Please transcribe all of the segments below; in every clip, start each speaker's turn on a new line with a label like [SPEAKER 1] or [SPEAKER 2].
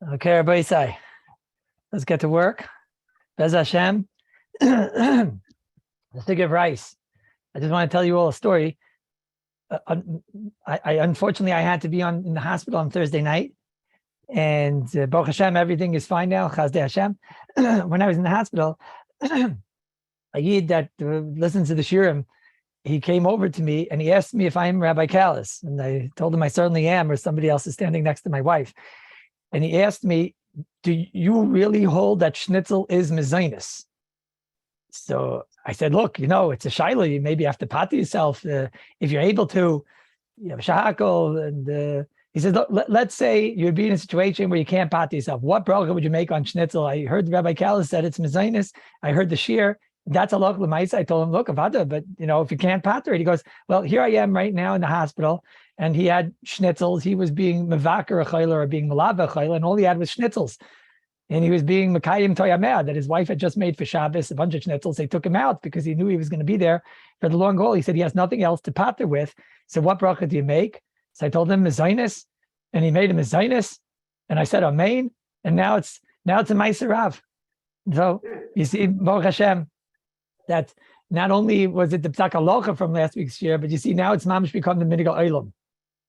[SPEAKER 1] Okay, everybody say, let's get to work. Bez Hashem. Let's give rice. I just want to tell you all a story. I unfortunately I had to be in the hospital on Thursday night, and Baruch Hashem, everything is fine now. Chazdei Hashem. When I was in the hospital, a yid that listens to the shirim, he came over to me and he asked me if I am Rabbi Kallus, and I told him I certainly am, or somebody else is standing next to my wife. And he asked me, do you really hold that schnitzel is mezainis? So I said, look, it's a shaila. You maybe have to pat yourself if you're able to. You have a shahakol. And he said, let's say you'd be in a situation where you can't pat yourself. What bracha would you make on schnitzel? I heard Rabbi Kallus said it's mezainis. I heard the shir. That's a local l'maisa. I told him, look, avada, but if you can't pater it, he goes, well, here I am right now in the hospital, and he had schnitzels. He was being mevaker a chayla or being malava a chayla, and all he had was schnitzels. And he was being Mekayim Toyameh, that his wife had just made for Shabbos, a bunch of schnitzels. They took him out because he knew he was going to be there for the long haul. He said he has nothing else to pater with. So what bracha do you make? So I told him mezainis, and he made a mezainis, and I said amen, and now it's a HaRav. So you see, Baruch Hashem, that not only was it the Psak Halacha from last week's year, but you see now it's mamish become the Minigal Olam.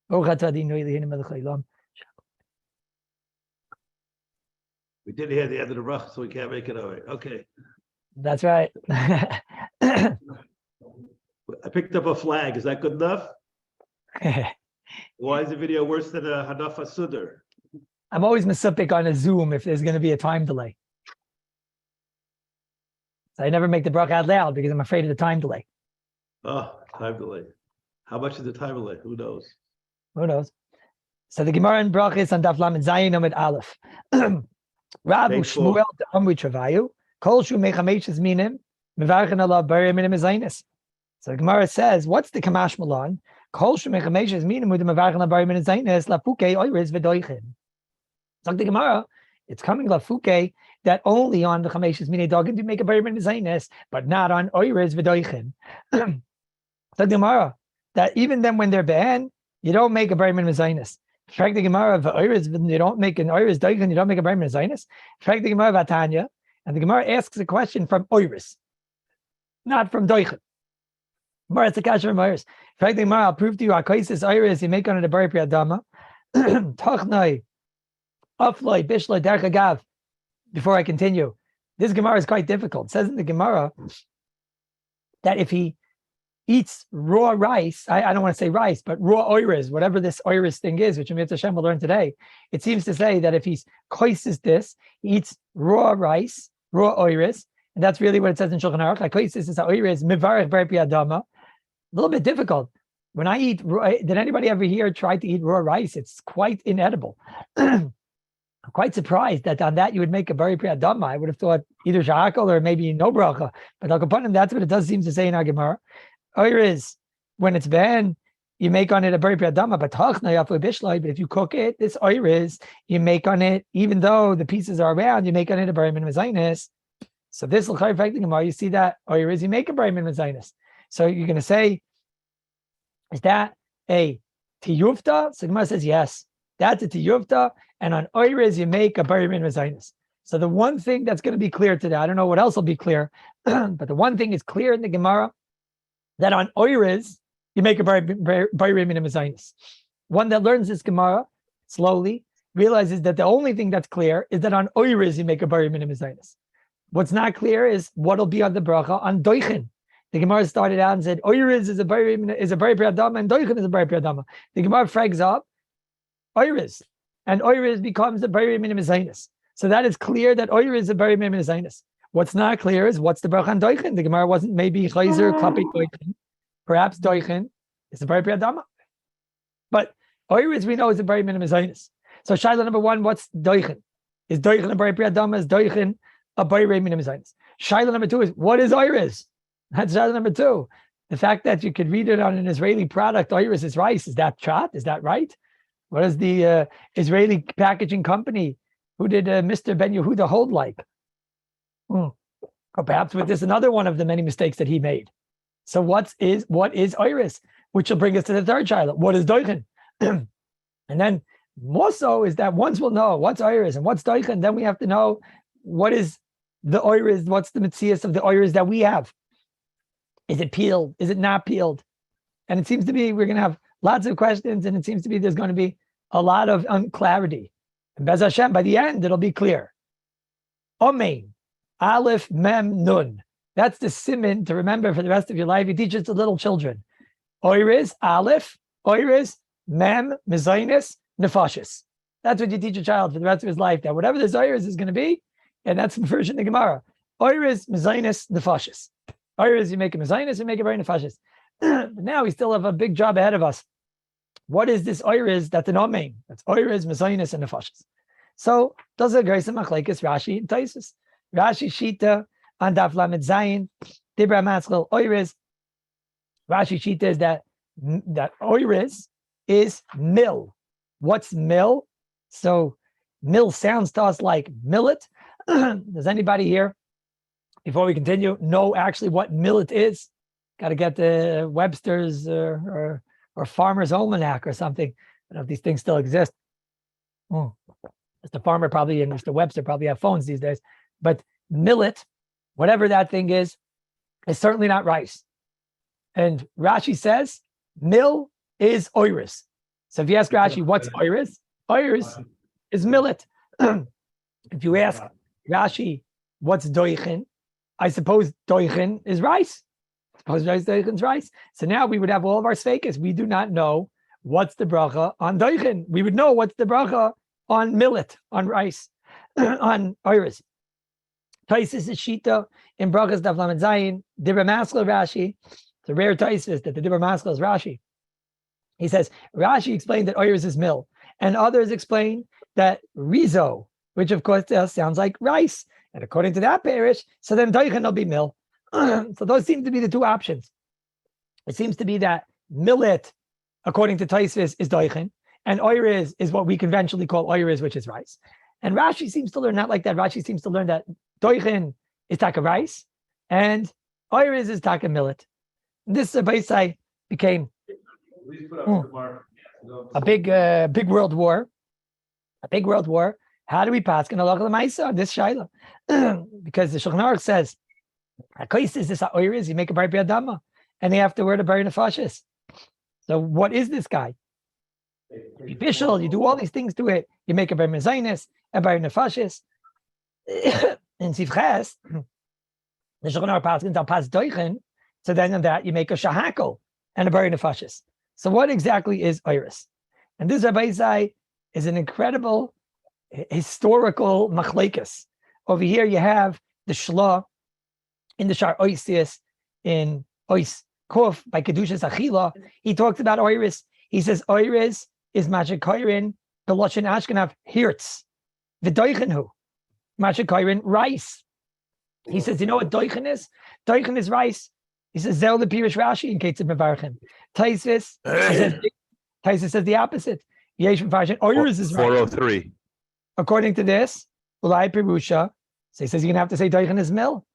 [SPEAKER 2] We didn't hear the end of the Brochos, so we can't make it over. Okay.
[SPEAKER 1] That's right.
[SPEAKER 2] I picked up a flag. Is that good enough? Why is the video worse than a Hanafa Sudar?
[SPEAKER 1] I'm always mesupik on a Zoom if there's going to be a time delay. So I never make the bracha out loud because I'm afraid of the time delay.
[SPEAKER 2] Oh, time delay. How much is the time delay? Who knows?
[SPEAKER 1] Who knows? So the Gemara in Brochos on Daf Lamed Zayin Amud Aleph. Rav Shmuel Amri Travayu Kol Shu Mechameches Minim Mevarchen Alav Bari Minim Zainis. So the Gemara says, what's the Kamash Malon? Kol Shu Mechameches Minim with the Mevarchen Alav Bari Minim Zainis Lafuke Oiris V'Doichin. So the Gemara, it's coming Lafuke that only on the Chameshes Minim Dogim do make a Bari Minim Zainis, but not on Oiris V'Doichin. So the Gemara, that even then when they're banned, you don't make a Bari Minim Zainis. In fact, the Gemara of Oiris, you don't make an Oiris Doichin, you don't make a Bari Minim Zainis. In fact, the Gemara of Atanya, and the Gemara asks a question from Oiris, not from Doichin. Gemara, it's a kasha from Oiris. In fact, the Gemara, I'll prove to you, Akaisis Oiris, you make on it a Bari Priyadama, Tachnai, Afloi, Bishloi, Derech Agav. Before I continue, this Gemara is quite difficult. It says in the Gemara that if he eats raw rice, I don't want to say rice, but raw oiris, whatever this oiris thing is, which Mitzvah Hashem will learn today, it seems to say that if he's koises this, he eats raw rice, raw oiris, and that's really what it says in Shulchan Aruch. Koises is oiris, mivarech bar piyadama. A little bit difficult. When I eat, did anybody ever here try to eat raw rice? It's quite inedible. I'm quite surprised that on that you would make a bari priyadama. I would have thought either shahakol or maybe no bracha, but Al Kapanim, that's what it does seem to say in our Gemara. Oiris, when it's banned, you make on it a bari priyadama, but if you cook it, this oiris, you make on it, even though the pieces are around, you make on it a bari min mezainis. So this will clarify the Gemara. You see that oiris, you make a bari min mezainis. So you're going to say, is that a tiyufta? So the Gemara says yes, that's a tiyufta, and on oiris you make a bari min mezainis. So the one thing that's going to be clear today, I don't know what else will be clear, but the one thing is clear in the Gemara, that on oiris, you make a bari minim mezainis. One that learns this Gemara slowly realizes that the only thing that's clear is that on oiris, you make a bari minim mezainis. What's not clear is what'll be on the bracha on doichin. The Gemara started out and said, oiris is a bari priyadama and doichin is a bari priyadama. The Gemara frags up oiris, and oiris becomes a bari minim mezainis. So that is clear that oiris is a bari minim mezainis. What's not clear is what's the bracha on doichin. The Gemara wasn't maybe chayzer klapi doichin. Perhaps doichin is a bari priyadama, but oiris we know is a bari minim mezainis. So shaila number one, what's doichin? Is doichin a bari priyadama? Is doichin a bari minim mezainis? Shaila number two is what is oiris? That's shaila number two. The fact that you could read it on an Israeli product, oiris is rice. Is that chat? Is that right? What is the Israeli packaging company? Who did Mr. Ben Yehuda hold like? Or perhaps with this another one of the many mistakes that he made. So what is oiris? Which will bring us to the third child. What is doichin? And then More so is that once we'll know what's oiris and what's doichen, then we have to know what is the oiris, what's the metzias of the oiris that we have. Is it peeled? Is it not peeled? And it seems to be we're going to have lots of questions, and it seems to be there's going to be a lot of unclarity. And Bez Hashem, by the end, it'll be clear. Omein, Aleph, Mem, Nun. That's the siman to remember for the rest of your life. You teach it to little children. Oiris, Aleph, Oiris, Mem, Mezainis, Nefashis. That's what you teach a child for the rest of his life. That whatever this Oiris is going to be, and that's the version of the Gemara. Oiris, Mezainis, Nefashis. Oiris, you make a Mezainis, you make a very Nefashis. But now we still have a big job ahead of us. What is this Oiris that's an Omein? That's Oiris, Mezainis, and Nefashis. So, those are Grace and Machlekes, Rashi, and Taisus. Rashi Shita on Daf Lamed Zayin, Dibra Maskal, Oiris. Rashi Shita is that Oiris is mill. What's mill? So, mill sounds to us like millet. Does anybody here, before we continue, know actually what millet is? Got to get the Webster's or Farmer's Almanac or something. I don't know if these things still exist. Mr. Farmer probably and Mr. Webster probably have phones these days. But millet, whatever that thing is certainly not rice. And Rashi says, mill is oiris. So if you ask Rashi, what's oiris? Oiris is millet. If you ask Rashi, what's doichen? I suppose doichen is rice. Suppose doichen is rice. So now we would have all of our sveikas. We do not know what's the bracha on doichen. We would know what's the bracha on millet, on rice, on oiris. Taisus is shita in Brochos Daf Lamed Zayin, Dibra Maskal Rashi. It's a rare Taisus that the Dibra Maskal is Rashi. He says, Rashi explained that oiris is mill, and others explain that rizo, which of course sounds like rice. And according to that parish, so then doichen will be mill. So those seem to be the two options. It seems to be that millet, according to Taisus, is doichen, and oiris is what we conventionally call oiris, which is rice. And Rashi seems to learn not like that. Rashi seems to learn that doichen is taka rice, and oiris is taka millet. And this Abaisai became a big world war. A big world war. How do we pass in halacha l'maisa on this shaila? Because the Shulchan Aruch says, "Hakos is this oiris? You make a bar biadama, and they have to wear the bar nefashis." So what is this guy? You bishul, you do all these things to it. You make a bar mezainis, a bar nefashis. In Sivches, the Shulchan Aruch passes al pas doichen. So then on that you make a shahakol and a bar nefashis. So what exactly is oiris? And this Rabbi Zai is an incredible historical machlekes. Over here you have the shla in the Shar Oisius in Ois Kuf by Kedushas Achila. He talks about oiris. He says oiris is mashikoirin the Lashon Ashkenav hirtz v'doichenhu mashikoirin rice. He says, you know what doichen is? Doichen is rice. He says zel the pirish Rashi in Ketzim Mevarchen. Taisus says the opposite. Yesh Mevarchen oiris is rice.
[SPEAKER 3] 403. According
[SPEAKER 1] to this, Ulai Pirusha, so he says you're going to have to say Doichen is mill.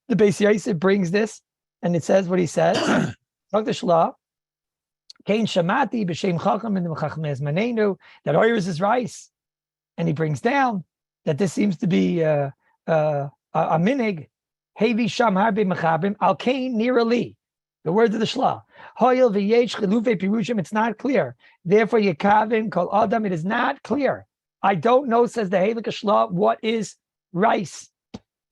[SPEAKER 1] The Beis Yosef brings this, and it says what he says. Dr. Shla, Kain Shamati, B'Shem Chacham, and the Chacham Manenu, that oiris is rice. And he brings down that this seems to be a minig, Hevi Sham Harbe Mechabrim, Al Kain Nirali. The words of the Shla. Hoyel V'yesh Chilufe Pirushim, it's not clear. Therefore, Yekavim, Kol Adam, it is not clear. I don't know, says the Heilig Shla, what is rice?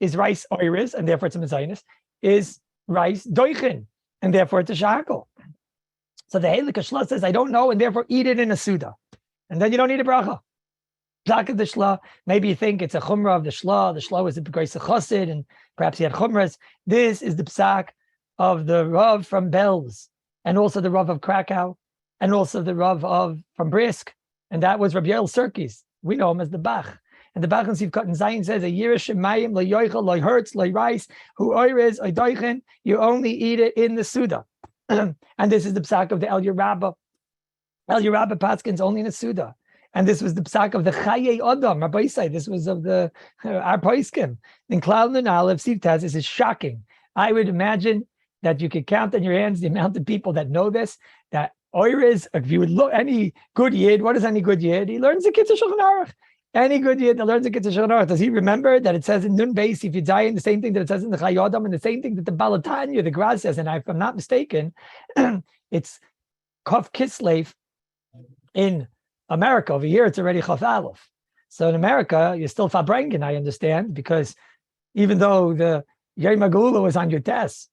[SPEAKER 1] Is rice oiris, and therefore it's a mezainis? Is rice doichen, and therefore it's a shakal? So the Heilig Shla says, I don't know, and therefore eat it in a suda. And then you don't need a bracha. Psak of the Shla, maybe you think it's a chumrah of the Shla. The Shla was a Grace Chassid, and perhaps he had chumras. This is the psak of the Rav from Belz, and also the Rav of Krakow, and also the Rav from Brisk, and that was Rabbi Yoel Sirkis. We know him as the Bach. And the Bach and Sivkot and Zayin says, a yirish shemayim, lo yoichel, lo hurts, lo rice, hu oirez, o doichen, you only eat it in the Suda. And this is the psak of the El Yerabba. El Yerabba Paskins only in the Suda. And this was the psak of the Chaye Adam, Rabbi Yisai. This was of the our Paiskim. In Klal and Aleph, Sivtaz, this is shocking. I would imagine that you could count on your hands the amount of people that know this, that Oiriz, if you would look, any good yid, what is any good yid? He learns the Kitzur Shulchan Aruch. Any good yid that learns the Kitzur Shulchan Aruch, does he remember that it says in Nun Beis, if you die in the same thing that it says in the Chayodam, and the same thing that the Balatanya, the Graz says, and if I'm not mistaken, it's Kaf Kislev in America. Over here, it's already Chaf Aleph. So in America, you're still Fabrengen, I understand, because even though the Yom HaGeula was on your test,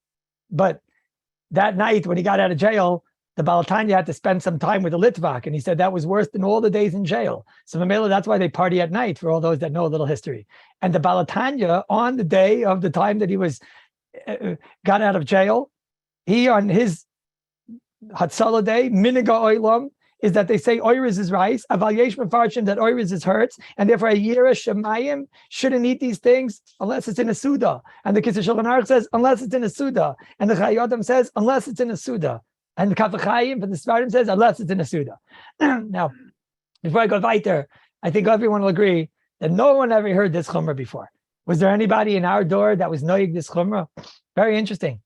[SPEAKER 1] but that night when he got out of jail, the Balatanya had to spend some time with the Litvak, and he said that was worse than all the days in jail. So Mamela, that's why they party at night, for all those that know a little history. And the Balatanya, on the day of the time that he was got out of jail, he on his Hatzalah day, Miniga Oilam, is that they say Oiriz is rice, Aval Yesh Mefarshim, that Oiriz is hurts, and therefore a Yira Shemayim shouldn't eat these things unless it's in a Suda. And the Kitzur Shulchan Aruch says, unless it's in a Suda. And the Chayodam says, unless it's in a Suda. And the Kaf Chaim for the Svardim says, unless it's in a Suda. Now, before I go weiter, I think everyone will agree that no one ever heard this Chumrah before. Was there anybody in our door that was knowing this Chumrah? Very interesting.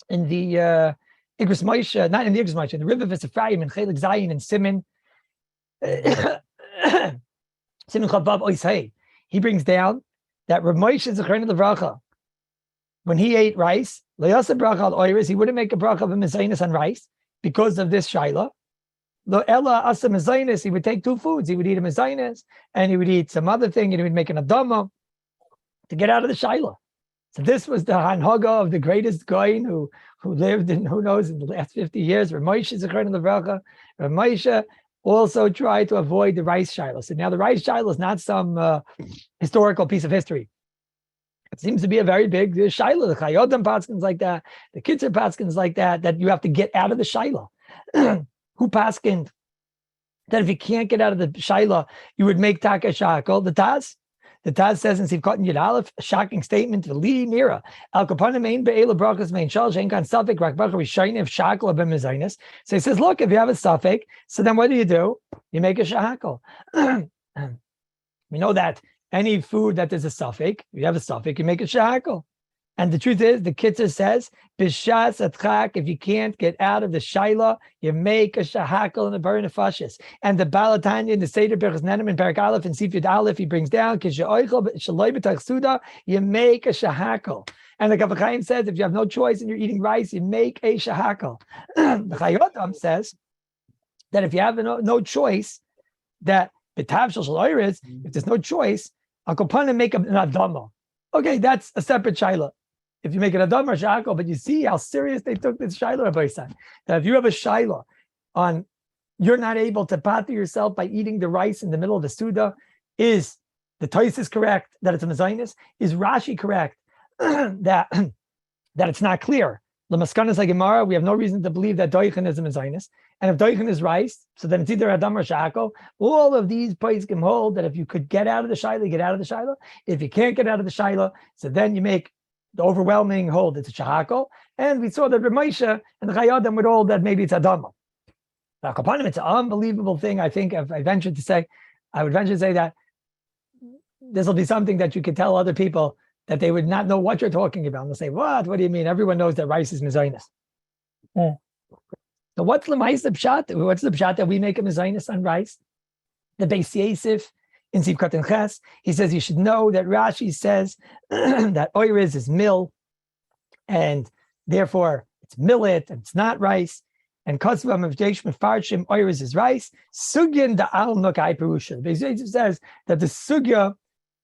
[SPEAKER 1] In the Igros Moshe, not in the Igros Moshe, in the River of Ephraim and Chelik Zayin and Simon, Simon Chavav Oisei, he brings down that Rav Moshe Zechron Levracha, when he ate rice, he wouldn't make a bracha of a mezainis on rice because of this shaila. Lo ella asa mezainis, he would take two foods. He would eat a mezainis and he would eat some other thing, and he would make an adama to get out of the shaila. So this was the hanhaga of the greatest goyin who lived in, who knows, in the last 50 years. Rav Moshe Zechron Levracha. Rav Moshe also tried to avoid the rice shaila. So now the rice shaila is not some historical piece of history. It seems to be a very big shaila. The Chayodam paskins like that, the Kitzur paskins like that you have to get out of the shaila. Who paskined that if you can't get out of the shaila, you would make taka shakal? The Taz? The Taz says in Sivkot Yud Aleph, a shocking statement, V'li Mira, Al Kapanim Ein Be'ela Brochos Mein Shal, Shein Kan Safek, Rak Bracha Rishayim, Shakal, Abem Mezainis. So he says, look, if you have a Safek, so then what do? You make a shakal. We know that any food that is a suffix, you have a suffix, you make a shahakal. And the truth is, the Kitzur says, Bishas atchak, if you can't get out of the shaila, you make a shahakal and a bar nefashis. And the Balatanya in the Seder Berchos Nenem in Perak Aleph and Sifyud Aleph, he brings down, you make a shahakal. And the Kaf Chaim says, if you have no choice and you're eating rice, you make a shahakal. The Chayodam says that if you have no choice, that if there's no choice, I'll go and make an adama. Okay, that's a separate shaila. If you make an adama or shakal, but you see how serious they took this shaila, Rabbi San. That if you have a shaila on, you're not able to pater yourself by eating the rice in the middle of the suda, is the Tais is correct that it's a mezainis? Is Rashi correct that it's not clear? L'maskanas Gemara, we have no reason to believe that doichin is a mezainis. And if doichin is rice, so then it's either adam or shakal. All of these poskim hold that if you could get out of the shaila, get out of the shaila. If you can't get out of the shaila, so then you make the overwhelming hold it's a shakal. And we saw that Rav Moshe and the Chayodam would hold that maybe it's adama. Now, Kapanim, it's an unbelievable thing. I think if I venture to say, I would venture to say that this will be something that you could tell other people that they would not know what you're talking about. And they'll say, what? What do you mean? Everyone knows that rice is mezainis. So what's the pshat? What's the pshat that we make a mezainis on rice? The Beis Yosef in Sivkot and Ches, he says you should know that Rashi says that oiriz is mill, and therefore it's millet and it's not rice. And Kosvam of Jeish Mefarshim, oiriz is rice. Sugyan da al nokai perusha. Beis Yosef says that the sugya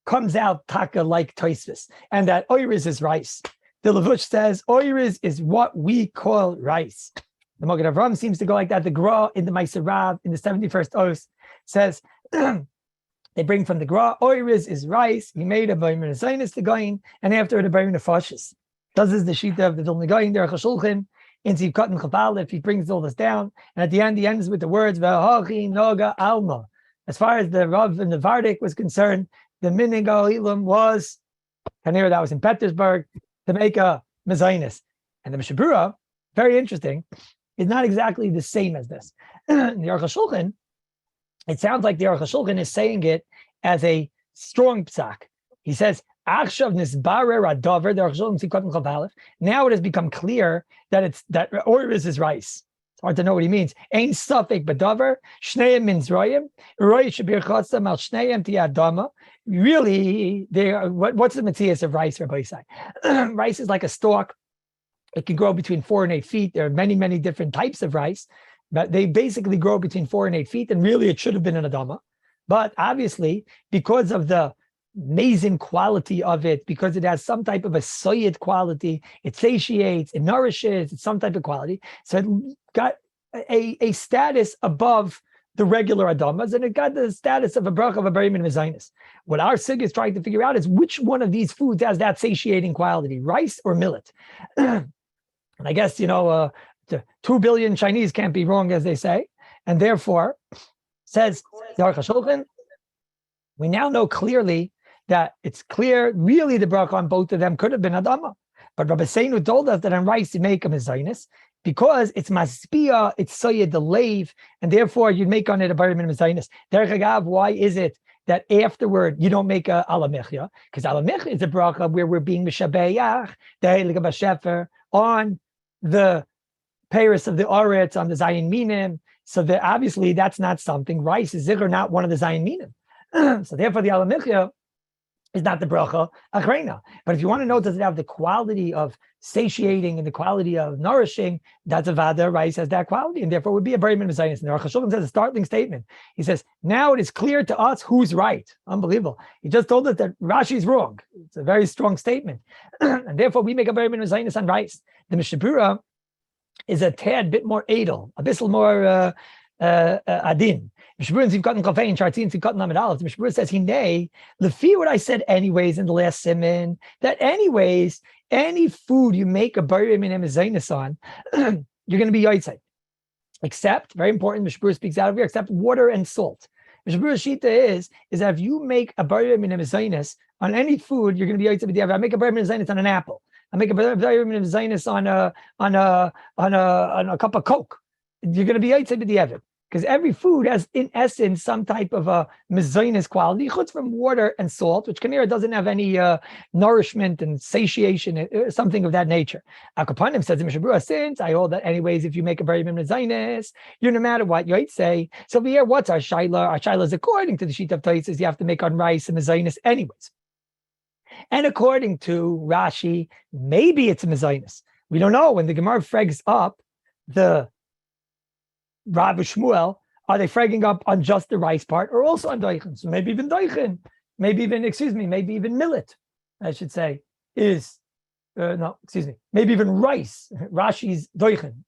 [SPEAKER 1] comes out taka like toisvis, and that oiriz is rice. The Levush says oiriz is what we call rice. The Magen Avraham seems to go like that. The Gra in the HaRav in the 71st Os says they bring from the Gra, oiriz is rice. He made a bayim zainis the goyin, and after it a bayim nefashis. This is the shita of the Vilna Goyin der Chashulchin in Sivkot and Chapal. If he brings all this down, and at the end he ends with the words v'hachi noga alma. As far as the Rav and the Vardik was concerned, the minig Ilam was, and here that was in Petersburg, to make a mezainis. And the Mishabura, very interesting, is not exactly the same as this. In the Aruch HaShulchan, it sounds like the Aruch HaShulchan is saying it as a strong psak. He says, Achshav nisbarer adavar, the Aruch HaShulchan Sikot and Chav Aleph. Now it has become clear that it's that oiriz is rice. hard to know what he means. Ein safek b'davar, shneim means royim, roy HBrachos al shneim tiyadama. Really, what's the materials of rice, Rabbi Isai? Rice is like a stalk. It can grow between 4 and 8 feet. There are many, many different types of rice, but they basically grow between 4 and 8 feet. And really, it should have been an Adama. But obviously, because of the amazing quality of it, because it has some type of a soyed quality, it satiates, it nourishes, it's some type of quality. So it got a status above the regular Adamas, and it got the status of a bracha of a bari min mezainis. What our sig is trying to figure out is which one of these foods has that satiating quality, rice or millet. And I guess, 2 billion Chinese can't be wrong, as they say. And therefore, says the Aruch HaShulchan, we now know clearly that it's clear, really the bracha on both of them could have been Adama. But Rabbi Seinu told us that on rice you make a mezainis because it's maspia, it's soyed the lave, and therefore you'd make on it a bari min mezainis. Derech Agav, why is it that afterward you don't make a alamechia? Because alamechia is a bracha where we're being mishabeach, the heilige b'shefer, on the Paris of the Oretz, on the Zayin Minim. So that obviously that's not something. Rice is zikr, not one of the Zayin Minim. So therefore the alamechia is not the bracha achrena. But if you want to know, does it have the quality of satiating and the quality of nourishing, that's a vada, rice has that quality, and therefore would be a bari min mezainis. And the Aruch HaShulchan says a startling statement. He says, now it is clear to us who's right. Unbelievable. He just told us that Rashi's wrong. It's a very strong statement. And therefore we make a bari min mezainis on rice. The Mishnah Berurah is a tad bit more edel, a bit more adin. The Mishnah Berurah says, Lefi what I said anyways in the last siman, that anyways, any food you make a bari min mezainis on, you're going to be yotzei. Except, very important, Mishnah Berurah speaks out of here, except water and salt. Mishnah Berurah's shita is that if you make a bari min mezainis on any food, you're going to be yotzei b'diavad. I make a bari min mezainis on an apple. I make a bari min mezainis on a cup of Coke. You're going to be yotzei b'diavad. Because every food has, in essence, some type of a mezainis quality, chutz from water and salt, which Kanira doesn't have any nourishment and satiation, something of that nature. Akapanim says in Mishnah Berurah, since I hold that anyways, if you make a bari min mezainis, you're no matter what, you'd say. So here, what's our shaila? Our shaila is according to the sheet of Taisus, you have to make on rice and mezainis anyways. And according to Rashi, maybe it's a mezainis. We don't know. When the Gemara frags up the Rav Shmuel, are they fragging up on just the rice part or also on doichen? So maybe even doichen, maybe even millet, I should say, is, maybe even rice. Rashi's doichen,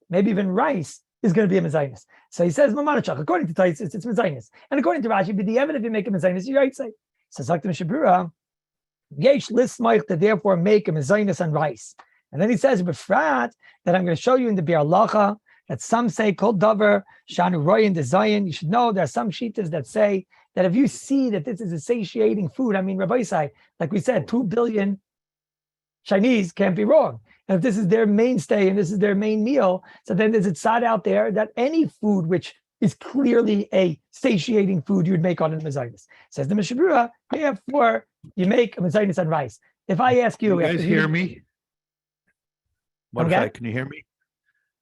[SPEAKER 1] maybe even rice is going to be a mezainis. So he says, according to Tais, it's mezainis. And according to Rashi, but the evidence if you make a mezainis, you're right. So Zakta Mishnah Berurah, yesh lismaich to therefore make a mezainis on rice. And then he says, befrat, that I'm going to show you in the Biur Halacha, that some say kol davar shanu royin dezayin. You should know there are some shitas that say that if you see that this is a satiating food, I mean, Rabbi Isai, like we said, 2 billion Chinese can't be wrong. And if this is their mainstay and this is their main meal, so then there's a tzad out there that any food which is clearly a satiating food you would make on a mezainis. Says the Mishnah Berurah, therefore you make a mezainis on rice. If I ask you,
[SPEAKER 3] you guys hear me? Can you hear me?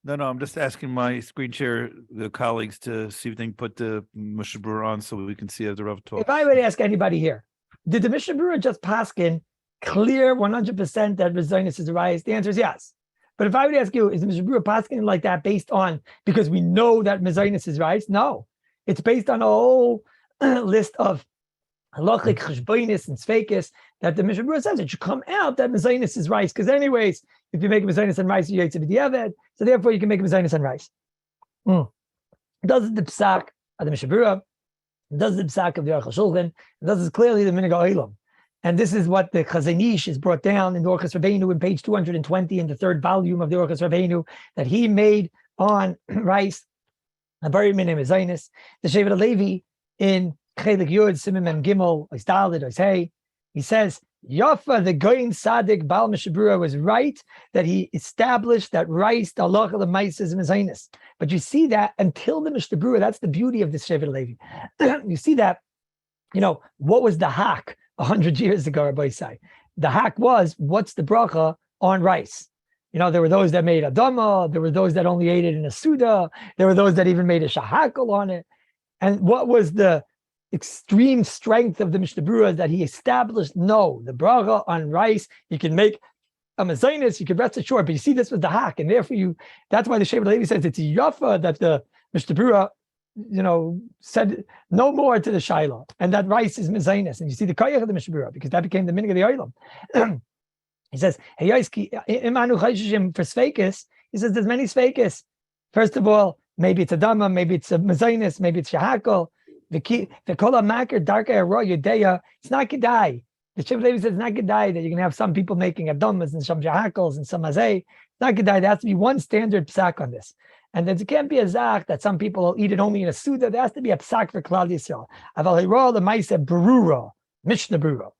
[SPEAKER 3] No, I'm just asking my screen share, the colleagues, to see if they can put the Mishnah Berurah on so we can see as the Rav talks.
[SPEAKER 1] If I would ask anybody here, did the Mishnah Berurah just paskin clear 100% that mezainis is a rice? The answer is yes. But if I would ask you, is the Mishnah Berurah paskin like that based on, because we know that mezainis is rice? No. It's based on a whole list of halachic cheshbonis and sfeikis that the Mishnah Berurah says it should come out that mezainis is rice. Because anyways, if you make a mezainis and rice, you yotzei b'diavad. So therefore, you can make a mezainis and rice. Does the psak of the Mishnah Berurah? Does the psak of the Aruch HaShulchan? Does it clearly the minhag ha'olam? And this is what the Chazanish is brought down in the Orchos Rabbeinu in page 220 in the third volume of the Orchos Rabbeinu that he made on rice. A bari min mezainis. The Shevet HaLevi in Chelik Yud Simon Mem Gimel Oisdalid Oishei, he says Yafa the Goyin Sadik Baal Mishnah Berurah was right that he established that rice the halacha l'maisa is mezainis. But you see that until the Mishnah Berurah, that's the beauty of this Shevet HaLevi. You see that, what was the hack 100 years ago, Rabbi Isai? The hack was, what's the bracha on rice? There were those that made Adama, there were those that only ate it in a Suda, there were those that even made a Shahakal on it. And what was the extreme strength of the Mishnah Berurah is that he established, no, the bracha on rice, you can make a mezainis, you can rest assured, but you see this was the hak, and therefore that's why the Shevet Levi says it's yafa that the Mishnah Berurah, said no more to the Shaila, and that rice is mezainis, and you see the koyach of the Mishnah Berurah, because that became the minig of the Olam. He says, for Sveikis, he says there's many Sveikis. First of all, maybe it's a Dama, maybe it's a Mezainis, maybe it's Shahakal. The Kola Makar, Darka Ro Yudeya, it's not Kedai. The Shevet Levi says it's not Kedai that you can have some people making Adamas and some Shahakals and some Azay. It's not Kedai. There has to be one standard psak on this. And there can't be a zach that some people will eat it only in a Suda. There has to be a psak for Klal Yisrael. Aval Hiro the Maisa Berurah. Mishnah Berurah.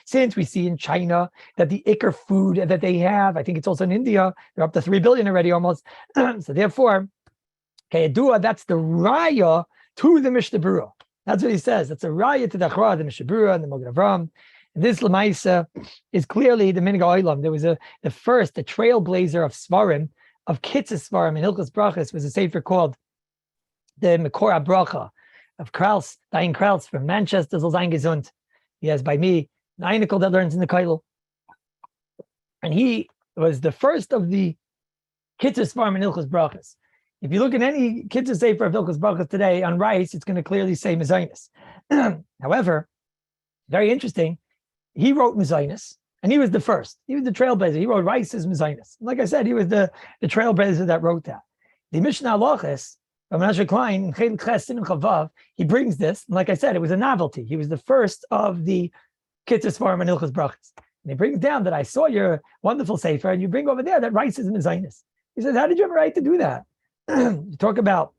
[SPEAKER 1] Since we see in China that the ikar food that they have, I think it's also in India, they're up to 3 billion already almost. So therefore, that's the raya to the Mishnah Berurah. That's what he says. That's a raya to the Achra, the Mishnah Berurah, and the Mogen Avram. And this Lamaisa is clearly the Minig Olam. There was the trailblazer of Svarim, of Kitzes Svarim, and Hilchos Brochos was a sefer called the Mekor Bracha of Krauss, Diane Krauss from Manchester, soll sein gesund. He has by me an Einikel that learns in the Kallus. And he was the first of the Kitzur Svarim in Hilchos Brochos. If you look at any Kitzur Sefer of Hilchos Brochos today on rice, it's going to clearly say Mezainis. However, very interesting, he wrote Mezainis, and he was the first. He was the trailblazer. He wrote rice as Mezainis. Like I said, he was the trailblazer that wrote that. The Mishnah Halachos, Menashe Klein, he brings this, and like I said, it was a novelty. He was the first of the Kitzur Svarim and Hilchos Brochos. And he brings down that I saw your wonderful sefer, and you bring over there that rice is mezainis. He says, how did you have a right to do that? You talk about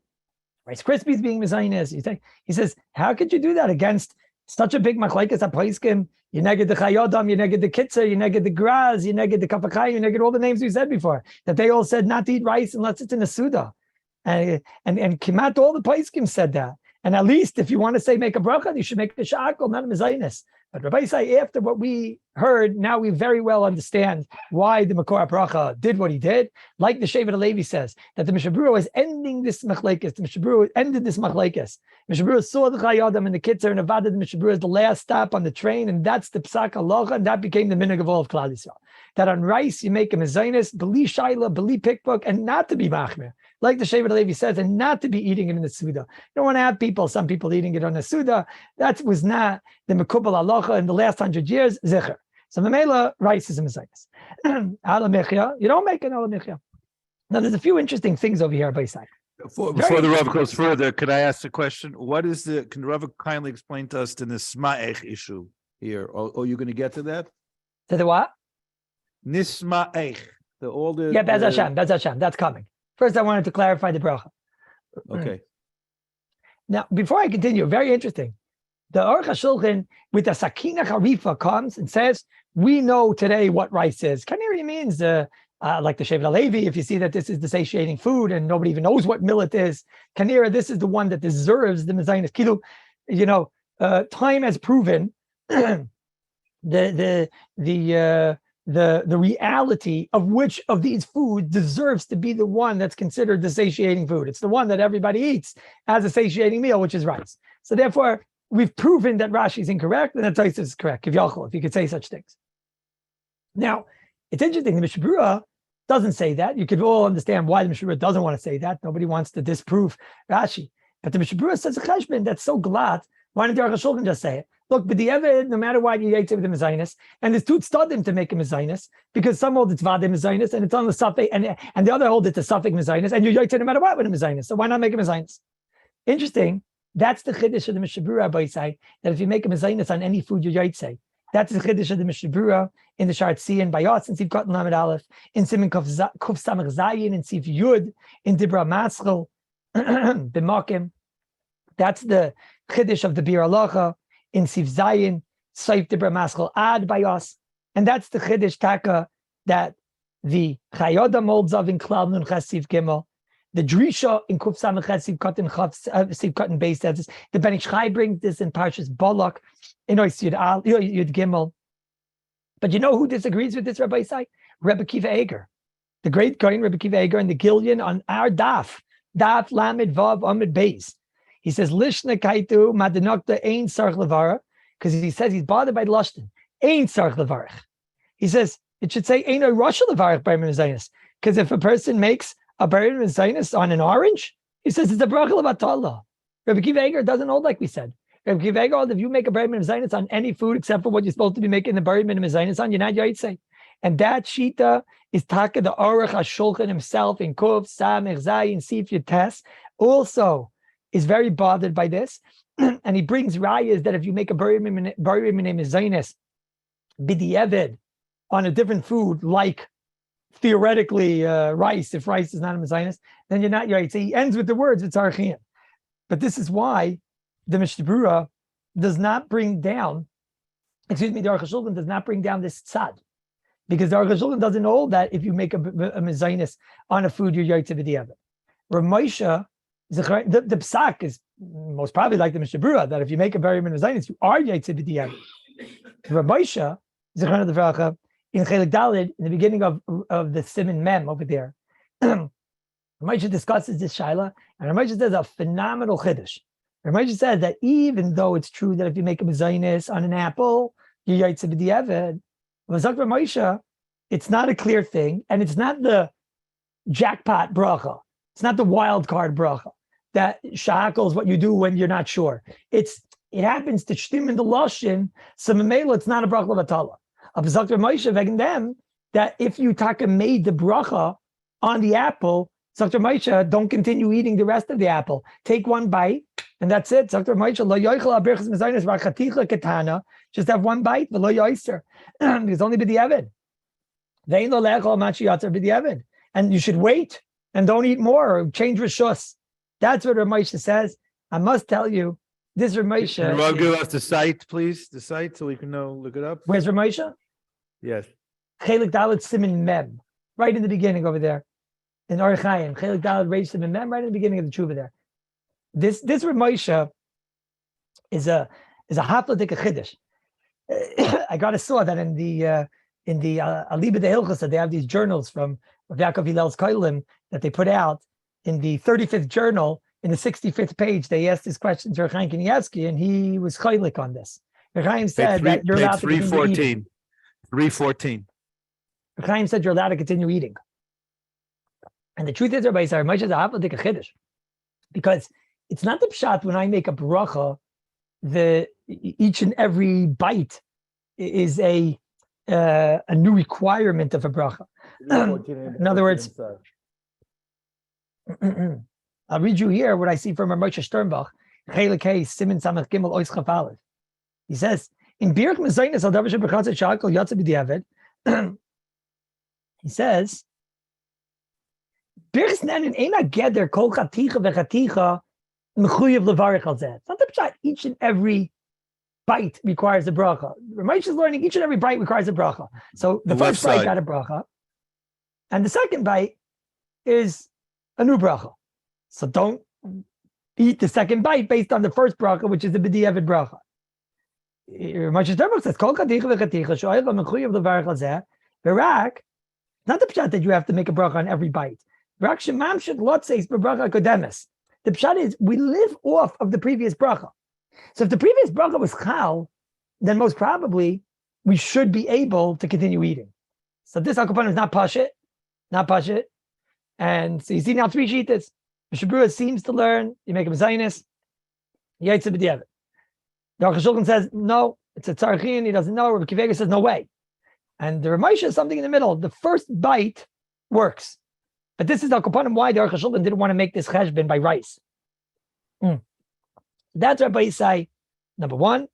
[SPEAKER 1] Rice Krispies being mezainis. He says, how could you do that against such a big machlekes apaiskim? You neged the chayodam, you neged the kitzur, you neged the graz, you neged the kapakay, you neged all the names we said before, that they all said not to eat rice unless it's in a suda. And Kimat, all the Paiskim said that. And at least if you want to say make a bracha, you should make a sha'akal, not a mezainis. But Rabbi say, after what we heard, now we very well understand why the Makor bracha did what he did. Like the Shevet Levi says, that the Mishnah Berurah was ending this machlekes. The Mishnah Berurah ended this machlekes. Mishnah Berurah saw the Chayadam and the Kitzur and Avada. The Mishnah Berurah is the last stop on the train, and that's the psak halacha, and that became the minhag of all of Klal Yisrael. That on rice you make a mezainis, beli shaila, beli pickbook, and not to be machmir. Like the Shevet Levi says, and not to be eating it in the Suda. You don't want to have some people eating it on the Suda. That was not the Mekubal Halacha in the last 100 years, Zicher. So Mamela, rice is a mezainis. Ala Mechia, you don't make an Ala Mechia. Now, there's a few interesting things over here by side.
[SPEAKER 3] Before the Rav goes further, could I ask a question? Can the Rav kindly explain to us the Nisma'ech issue here? Or are you going to get to that?
[SPEAKER 1] To the what?
[SPEAKER 3] Nisma'ech.
[SPEAKER 1] Bez Hashem, that's coming. First, I wanted to clarify the bracha.
[SPEAKER 3] Okay.
[SPEAKER 1] Now, before I continue, very interesting. The Aruch HaShulchan with the Sakina Harifa comes and says, we know today what rice is. Kaniri means, like the Shevet Levi, if you see that this is the satiating food and nobody even knows what millet is, Kanira, this is the one that deserves the mezainis. Kilu, time has proven the reality of which of these foods deserves to be the one that's considered the satiating food. It's the one that everybody eats as a satiating meal, which is rice. So therefore, we've proven that Rashi is incorrect and that Tosfos is correct, if you could say such things. Now, it's interesting, the Mishnah Berurah doesn't say that. You could all understand why the Mishnah Berurah doesn't want to say that. Nobody wants to disprove Rashi. But the Mishnah Berurah says a cheshbon that's so glad. Why didn't the Aruch HaShulchan just say it? Look, but the Eved, no matter what, you eat it with the mezainis, and there's two tzadim to make a mezainis, because some hold it's vadim mezainis, and it's on the suffix, and the other hold it's a suffix mezainis, and you eat it no matter what with a mezainis. So why not make a mezainis? Interesting. That's the chiddush of the Mishnah Berurah by side, that if you make a mezainis on any food, you say. That's the chiddush of the Mishnah Berurah in the Shart Tzion by Yotz and Siv Katan Lamed Aleph, in Siman Kuf Samach Zayin, in Siv Yud, in Dibra Maschel, B'Makim. That's the chiddush of the Bir Halacha in Siv Zayin, Saif Dibra Maschel Ad by Yotz. And that's the chiddush taka that the Chayoda molds of in Klal Nun Ches Siv Gimel. The Drisha in Kuf Samach Ches Siv Katan Beis says this. The Ben Ish Chai brings this in Parshas Balak in Yud Gimel. But you know who disagrees with this, Rabbi Isai? Rebbe Kiva Eger, the great Kohen Rebbe Kiva Eger in the Gillian on our daf Lamed Vav Amid Beis. He says, Lishna Kaitu Madanokta Ein Sarch Levara, because he says he's bothered by Lushton. Ein Sarch Levarach. He says it should say Ein Rosh Levarach Bar Mitzaynis, because if a person makes a Bar Mitzaynis on an orange, he says it's a Bracha Levatala. Rebbe Kiva Eger doesn't hold like we said. Rebbe Kiva Eger holds if you make a Bar Mitzaynis on any food except for what you're supposed to be making the Bar Mitzaynis on, you're not Yaitse. And that Shita is Taka the Aruch HaShulchan himself in Kuf, Samech, Zayin, Sif, Yates, also is very bothered by this. And he brings rayas that if you make a Bar Mitzaynis b'di'evid on a different food, like theoretically rice, if rice is not a Mitzaynis, then you're not Yaitse. So he ends with the words, it's Archian. But this is why the Mishnah Berurah does not bring down, the Aruch HaShulchan does not bring down this tzad. Because the Aruch HaShulchan doesn't hold that if you make a mezainis on a food, you're yaitze b'di'evid. Ramosha, the psak is most probably like the Mishnah Berurah, that if you make a very mezainis, you are yaitze b'di'evid. Ramosha, Zechron of the Vracha, in Chelik Dalid, in the beginning of the Siman Mem over there, Ramosha discusses this shaila, and Ramosha says a phenomenal chiddush. Ramosha says that even though it's true that if you make a mezainis on an apple, you're yaitze b'di'evid, Moshe, it's not a clear thing, and it's not the jackpot bracha. It's not the wild card bracha that shackles what you do when you're not sure. It happens to shtim in the lashon, so memela it's not a bracha levatala. Abzak Moshe vegin them that if you taka made the bracha on the apple, Dr. Moshe, don't continue eating the rest of the apple. Take one bite, and that's it. Dr. Moshe, lo yoichel abrichas mezainis v'achaticha ketana. Just have one bite, v'lo yoiser. Because only b'di'evid. Ve'in lo le'echol machi yatzer b'di'evid. And you should wait and don't eat more or change rishus. That's what Ramosha says. I must tell you, this Ramosha.
[SPEAKER 3] Can Rav give us the site, please? The site, so we can look it up.
[SPEAKER 1] Where's Ramosha?
[SPEAKER 3] Yes.
[SPEAKER 1] Chelik Dalet Siman Mem, right in the beginning over there. In Orach Chaim, Chelik Dalet Reish Siman Mem, right in the beginning of the Tshuva there. This Ramosha is a hafladik chiddush. I got to saw that in the Aliba de Hilchos, that they have these journals from Yaakov Hillel's Koilim that they put out. In the 35th journal, in the 65th page, they asked this question to Rechaim Kanievsky, and he was chaylik on this. Rechaim said that you're allowed to continue eating.
[SPEAKER 3] 314.
[SPEAKER 1] Rechaim said you're allowed to continue eating. And the truth is, Rabbi Yisrael, Moshe is a hafladik chiddush, because it's not the pshat when I make a bracha, each and every bite is a new requirement of a bracha. In other words, I'll read you here what I see from Moshe Sternbach, Chelik Hey, Siman Samach Gimel Ois Chaf Aleph. He says, in Birch Mezainis Al Davar Shebechaz Shakol Yatsa B'Diavad, he says, Birch Snanin Eina Geder Kol Chaticha V'Chaticha Mechuyev Levarich Al Zeh. It's not the pshat each and every bite requires a bracha. Ramesh is learning each and every bite requires a bracha. So the first bite got a bracha, and the second bite is a new bracha. So don't eat the second bite based on the first bracha, which is the b'di'evid bracha. Ramesh Sternbach says, Kol Chaticha V'Chaticha Sho'ev Mechuyev Levarich Al Zeh. V'rak, not the pshat that you have to make a bracha on every bite. V'rak shemamshit lotzeis b'bracha kodemes. The pshat is we live off of the previous bracha. So if the previous bracha was chal, then most probably we should be able to continue eating. So this akupon is not pashit. And so you see now three shitas. Mishnah Berurah seems to learn, you make a mezainis, yaitze b'di'evid. The Aruch HaShulchan says, no, it's a tzarchin, he doesn't know. Rebbe Kiva Eger says, no way. And the Ramosha is something in the middle. The first bite works. But this is the akupon why the Aruch HaShulchan didn't want to make this cheshbon by rice. That's Rabbi Yisai, number one.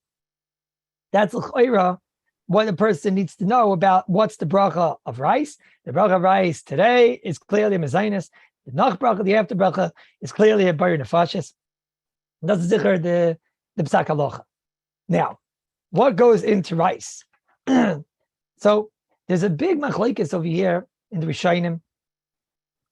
[SPEAKER 1] That's l'chayra, what a person needs to know about what's the bracha of rice. The bracha of rice today is clearly a mezainis. The nach bracha, the after bracha, is clearly a bar nefashis. That's zikr the psak halacha. Now, what goes into rice? So there's a big machlokes over here in the Rishonim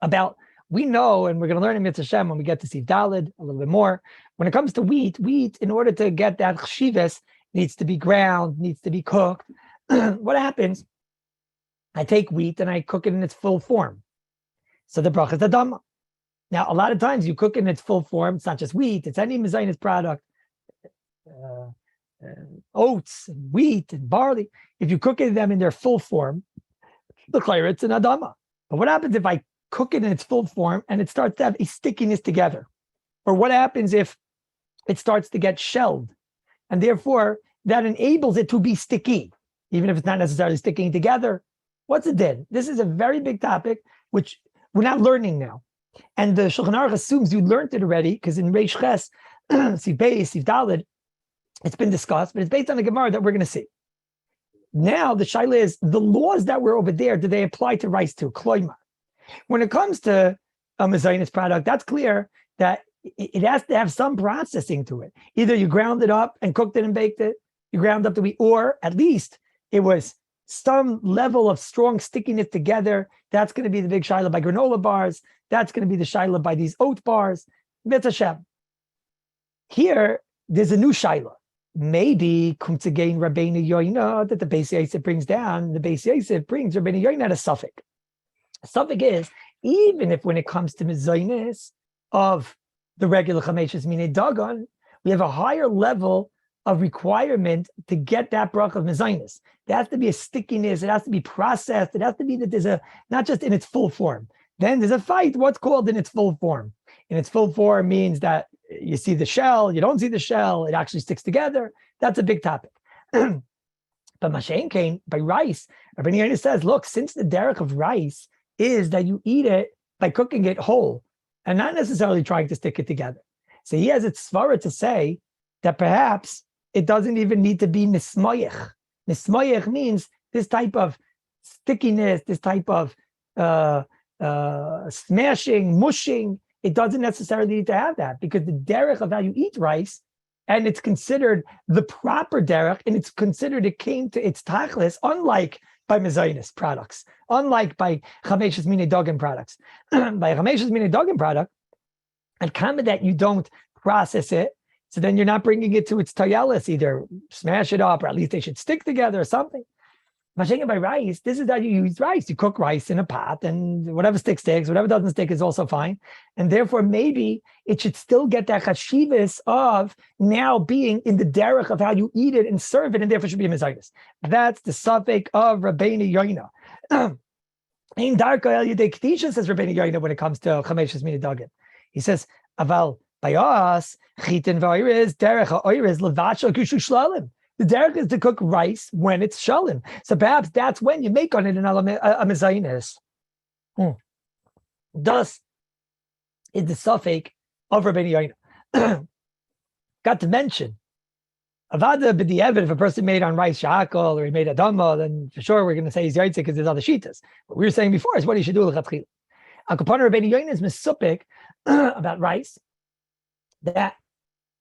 [SPEAKER 1] about, we know, and we're going to learn in Mitzvah Shem when we get to see Dalid a little bit more. When it comes to wheat, in order to get that chshivas, needs to be ground, needs to be cooked. what happens? I take wheat and I cook it in its full form. So the bracha is adama. Now, a lot of times you cook it in its full form. It's not just wheat; it's any mezainis product, oats and wheat and barley. If you cook them in their full form, the clear it's an adama. But what happens if I cook it in its full form and it starts to have a stickiness together? Or what happens if it starts to get shelled? And therefore, that enables it to be sticky, even if it's not necessarily sticking together. What's it then? This is a very big topic, which we're not learning now. And the Shulchan Aruch assumes you learned it already, because in Reish Ches, Siv Beis, Siv Daled, it's been discussed, but it's based on a Gemara that we're going to see. Now, the shaila is, the laws that were over there, do they apply to rice too? Kloimar. When it comes to a mezainis product, that's clear that it has to have some processing to it. Either you ground it up and cooked it and baked it, you ground up the wheat, or at least it was some level of strong stickiness together. That's going to be the big shaila by granola bars. That's going to be the shaila by these oat bars. B'ez Hashem. Here, there's a new shaila. Maybe comes again Rabbeinu Yoina that the Beis Yosef brings down. The Beis Yosef brings Rabbeinu Yoina at a suffix. A suffix is, even if when it comes to mezainis of the regular chameshes minei dagan, we have a higher level of requirement to get that brach of mezainis. There has to be a stickiness. It has to be processed. It has to be that there's a, not just in its full form. Then there's a fight. What's called in its full form? In its full form means that you see the shell, you don't see the shell, it actually sticks together. That's a big topic. But Mashain came by rice. Rabbi Yoina says, look, since the derech of rice is that you eat it by cooking it whole and not necessarily trying to stick it together. So he has its svara to say that perhaps it doesn't even need to be nismoyech. Nismoyech means this type of stickiness, this type of smashing, mushing. It doesn't necessarily need to have that, because the derech of how you eat rice, and it's considered the proper derech, and it's considered it came to its tachlis, unlike by mezainis products, unlike by chameshes minei dagan products. By chameshes minei dagan product, and comment that you don't process it, so then you're not bringing it to its tayelis, either smash it up, or at least they should stick together or something. Mashiach by rice, this is how you use rice. You cook rice in a pot, and whatever sticks, whatever doesn't stick is also fine. And therefore, maybe it should still get that chashivas of now being in the derech of how you eat it and serve it, and therefore should be a mezainis. That's the suffix of Rabbeinu Yoina. In Darka El Yedei Kedisha, says Rabbeinu Yoina, when it comes to chameshes minei dagan. He says, aval by us, chitin v'oiriz, derech ha'oiriz, levacha kushu shlalim. The derech is to cook rice when it's shalim. So perhaps that's when you make on it a mezainis. Thus is the suffix of Rabbeinu Yoina. Got to mention, avada b'di'evet, if a person made on rice shakol or he made adama, then for sure we're going to say he's yaitzik because there's other shitas. What we were saying before is what he should do l'chatchila. Akapana Rabbeinu Yoina is misupik about rice that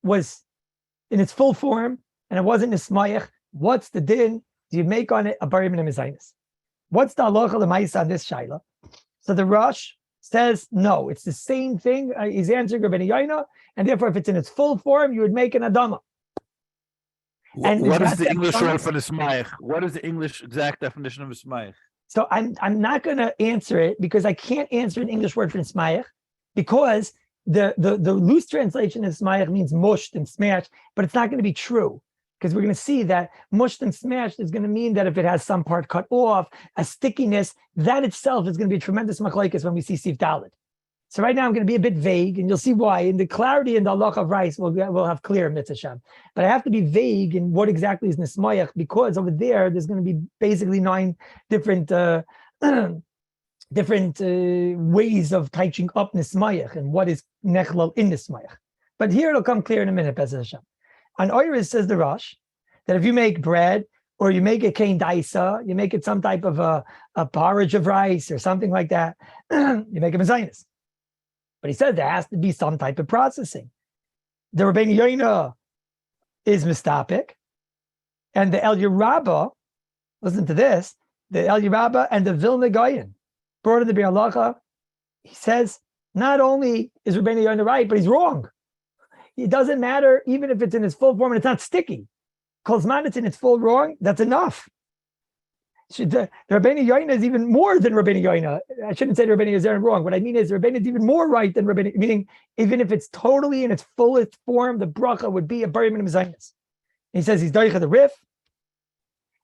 [SPEAKER 1] was in its full form, and it wasn't nismayach. What's the din? Do you make on it a barim and a mezainis? What's the halacha l'maisa on this shaila? So the Rosh says no, it's the same thing. He's answering Rabbeinu Yoina, and therefore, if it's in its full form, you would make an adama. And
[SPEAKER 3] what is the English word for nismayach? What is the English exact definition of nismayach?
[SPEAKER 1] So I'm not going to answer it because I can't answer an English word for nismayach, because the loose translation of nismayach means mushed and smashed, but it's not going to be true. Because we're going to see that mushed and smashed is going to mean that if it has some part cut off, a stickiness, that itself is going to be a tremendous machlokes when we see Sif Dalet. So right now I'm going to be a bit vague, and you'll see why. In the clarity in the halacha of rice, we'll have clear mitzvah sham. But I have to be vague in what exactly is nismayach, because over there's going to be basically 9 different ways of teaching up nismayach and what is nechlal in nismayach. But here it'll come clear in a minute, B'ez Hashem. On Oiris, says the Rosh, that if you make bread or you make a kain daisa, you make it some type of a porridge of rice or something like that, you make a mezainis. But he said there has to be some type of processing. The Rabbeinu Yoina is mistapik, and the El Yerabba, listen to this, the El Yerabba and the Vilna Gaon brought in the Biur Halacha. He says not only is Rabbeinu Yoina right, but he's wrong. It doesn't matter even if it's in its full form and it's not sticky. Kolzman, it's in its full wrong, that's enough. The Rabbeinu Yoina is even more than Rabbeinu Yoina. I shouldn't say Rabbeinu is wrong. What I mean is Rabbeinu is even more right than Rabbeinu, meaning even if it's totally in its fullest form, the bracha would be a Bari Minim Zaynis. He says he's Doicha the Rif,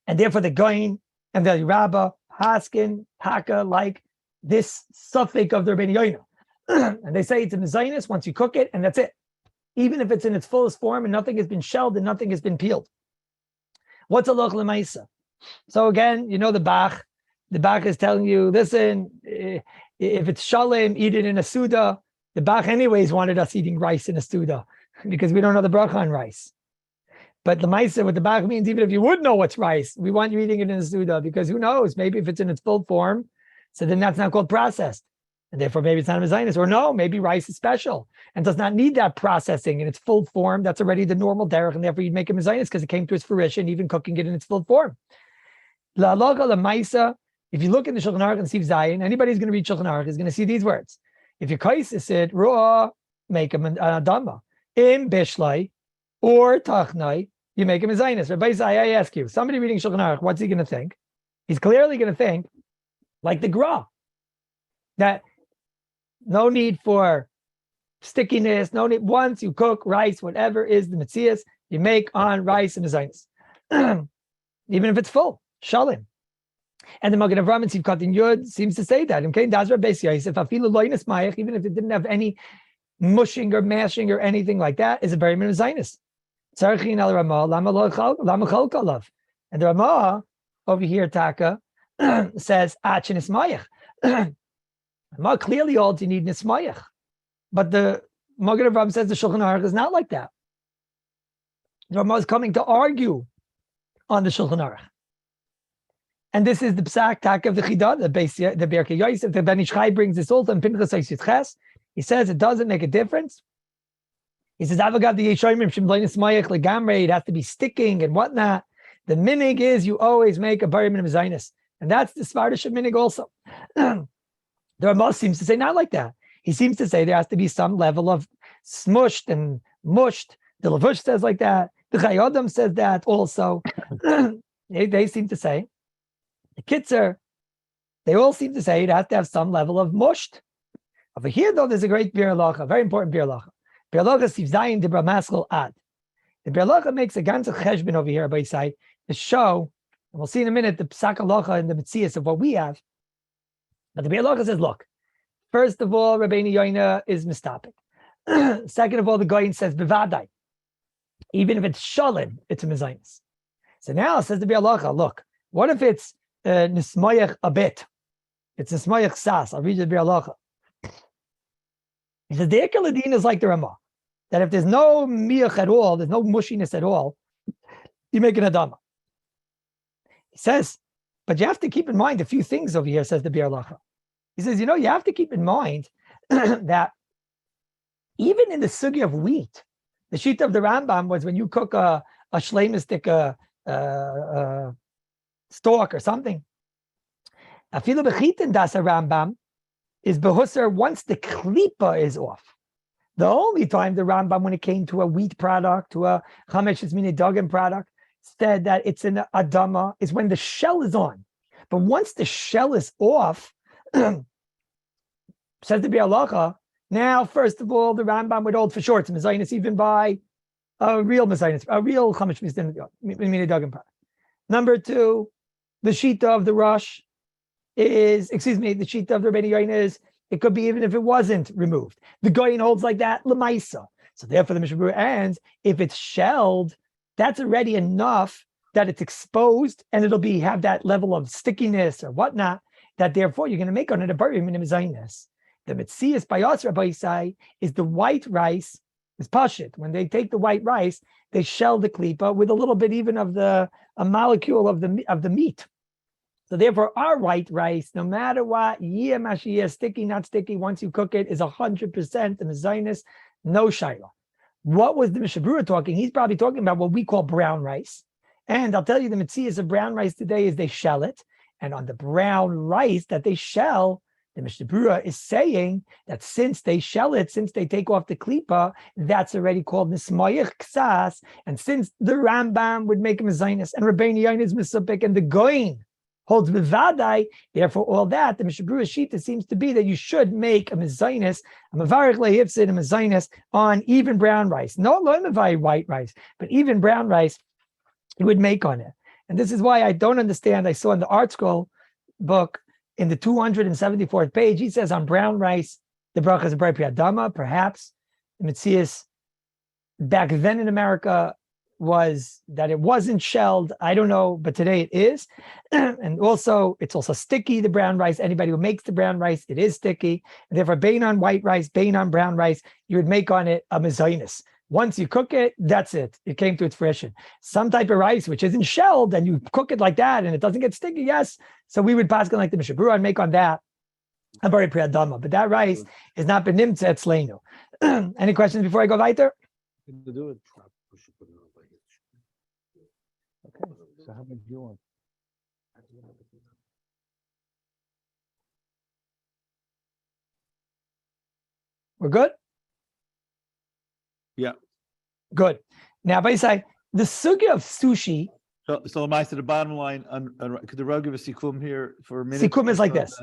[SPEAKER 1] and therefore the Goin and the Rabba, Haskin, Taka, like this suffix of the Rabbeinu Yoina. And they say it's a Mizaynis once you cook it, and that's it. Even if it's in its fullest form and nothing has been shelled and nothing has been peeled. What's a Loch Lemaisa? So again, you know the Bach is telling you, listen, if it's Shalem, eat it in a Suda. The Bach anyways wanted us eating rice in a Suda because we don't know the bracha on rice. But the Maisa, what the Bach means, even if you would know what's rice, we want you eating it in a Suda because who knows, maybe if it's in its full form, so then that's not called processed. And therefore maybe it's not a Mezainis. Or no, maybe rice is special and does not need that processing in its full form. That's already the normal derech, and therefore you'd make a Mezainis because it came to its fruition, even cooking it in its full form. La Loga La Maisa, if you look in the Shulchan Aruch and Siv Zayin, anybody who's going to read Shulchan Aruch is going to see these words. If your kaisis it raw, make him an adama. Im bishlai or tachnai, you make him a zaynis. Rabbi Zay, I ask you, somebody reading Shulchan Aruch, what's he going to think? He's clearly going to think, like the Gra, that no need for stickiness, no need. Once you cook rice, whatever is the mitzias, you make on rice and a zaynis, even if it's full. Shalim. And the Magen Avraham and Sivkat in Yud seems to say that. Even if it didn't have any mushing or mashing or anything like that, is a very minimum zainis. And the Ramah over here, Taka, says Achin Ismayach. Ramah clearly holds you need Nismayach. But the Magen Avraham says the Shulchan Aruch is not like that. The Ramah is coming to argue on the Shulchan Aruch. And this is the psak tak of the Chidah, the Berkei Yosef. The Ben Ish Chai brings this also in Pinchas Ches. He says it doesn't make a difference. He says, Avagav the Yeshoimim Shimblainis Mayach Legamre, it has to be sticking and whatnot. The minig is you always make a Bari Minim Zainis. And that's the Svardish minig also. The Ramah seems to say not like that. He seems to say there has to be some level of smushed and mushed. The Lavush says like that. The Chayodam says that also. They seem to say. The Kitzer, they all seem to say it has to have some level of mushed. Over here, though, there's a great Bir Halacha, very important Bir Halacha. Bir Halacha Siv Zayin Dibra Maskal Ad. The Bir Halacha makes a ganze cheshbon over here by side to show, and we'll see in a minute the Psak Halacha and the Metzias of what we have. But the Bir Halacha says, look, first of all, Rabbeinu Yoina is mistapik. Second of all, the Goyin says Bevadai. Even if it's Shalim, it's a Mezainis. So now says the Bir Halacha, look, what if it's Nismayach a bit? It's Nismayach Sas. I'll read you the Bir Halacha. He says the Ekaladin is like the Ramah, that if there's no miach at all, there's no mushiness at all, you make an Adama. He says, but you have to keep in mind a few things over here, says the Bir Halacha. He says, you have to keep in mind that even in the sugi of wheat, the sheet of the Rambam was when you cook a shleimistic stalk or something. Afilu bechitin das a Rambam is behusser once the klipa is off. The only time the Rambam, when it came to a wheat product, to a chamesh mini dogim product, said that it's an adama is when the shell is on. But once the shell is off, says the Bir Halacha, now first of all the Rambam would hold for sure it's mezainis even by a real mezainis, a real chamesh mini dogim product. Number two, the shita of the Rosh is, the shita of the Rabbeinu Yoina is, it could be even if it wasn't removed. The Goyin holds like that, Lemaisa. So therefore the Mishnah Berurah ends, if it's shelled, that's already enough that it's exposed and it'll have that level of stickiness or whatnot, that therefore you're going to make on it a Bari Minim Zainis. The Metzias by us, Rabbi Yisai, is the white rice, is pashit. When they take the white rice, they shell the klipa with a little bit even of a molecule of the meat. So therefore, our white rice, no matter what, sticky, not sticky, once you cook it, is 100% the mezainis, no shayla. What was the Mishnah Berurah talking? He's probably talking about what we call brown rice. And I'll tell you, the metzias of brown rice today is they shell it. And on the brown rice that they shell, the Mishnah Berurah is saying that since they shell it, since they take off the klipa, that's already called nismayach ksas. And since the Rambam would make a mezainis, and Rabbeinu Yoina is misupik, and the Goyin holds bevadai. Therefore, all that the Mishnah Berurah Shita seems to be that you should make a mezainis, a mevarich lehifsid, a mezainis on even brown rice. No, lo mevai white rice, but even brown rice you would make on it. And this is why I don't understand. I saw in the Art Scroll book in the 274th page, he says on brown rice the bracha is a priyadama. Perhaps the Metzias back then in America was that it wasn't shelled. I don't know, but today it is. And also, it's also sticky, the brown rice. Anybody who makes the brown rice, it is sticky. And therefore, bein on white rice, bein on brown rice, you would make on it a mezainis. Once you cook it, that's it. It came to its fruition. Some type of rice, which isn't shelled, and you cook it like that, and it doesn't get sticky, yes. So we would pass it like the Mishnah Berurah and make on that a very priyadama. But that rice is not benimtza etzleinu. Any questions before I go weiter?
[SPEAKER 3] Okay, so how much do you want?
[SPEAKER 1] We're good?
[SPEAKER 3] Yeah.
[SPEAKER 1] Good. Now, by say the sugya of sushi.
[SPEAKER 3] So am I to the bottom line? Could the Rav give a sikum here for a minute?
[SPEAKER 1] Sikum is like this.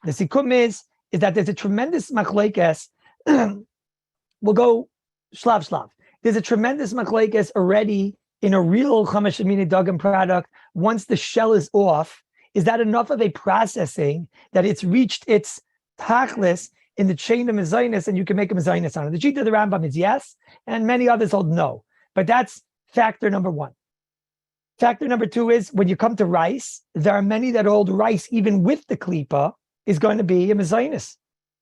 [SPEAKER 1] The sikum is that there's a tremendous machlekes. We'll go shlav. There's a tremendous machlekes already in a real chamesh amini dagim product. Once the shell is off, is that enough of a processing that it's reached its tachlis in the chain of mezainis, and you can make a mezainis on it? The Shita of the Rambam is yes, and many others hold no. But that's factor number one. Factor number two is when you come to rice, there are many that hold rice, even with the klipa, is going to be a mezainis,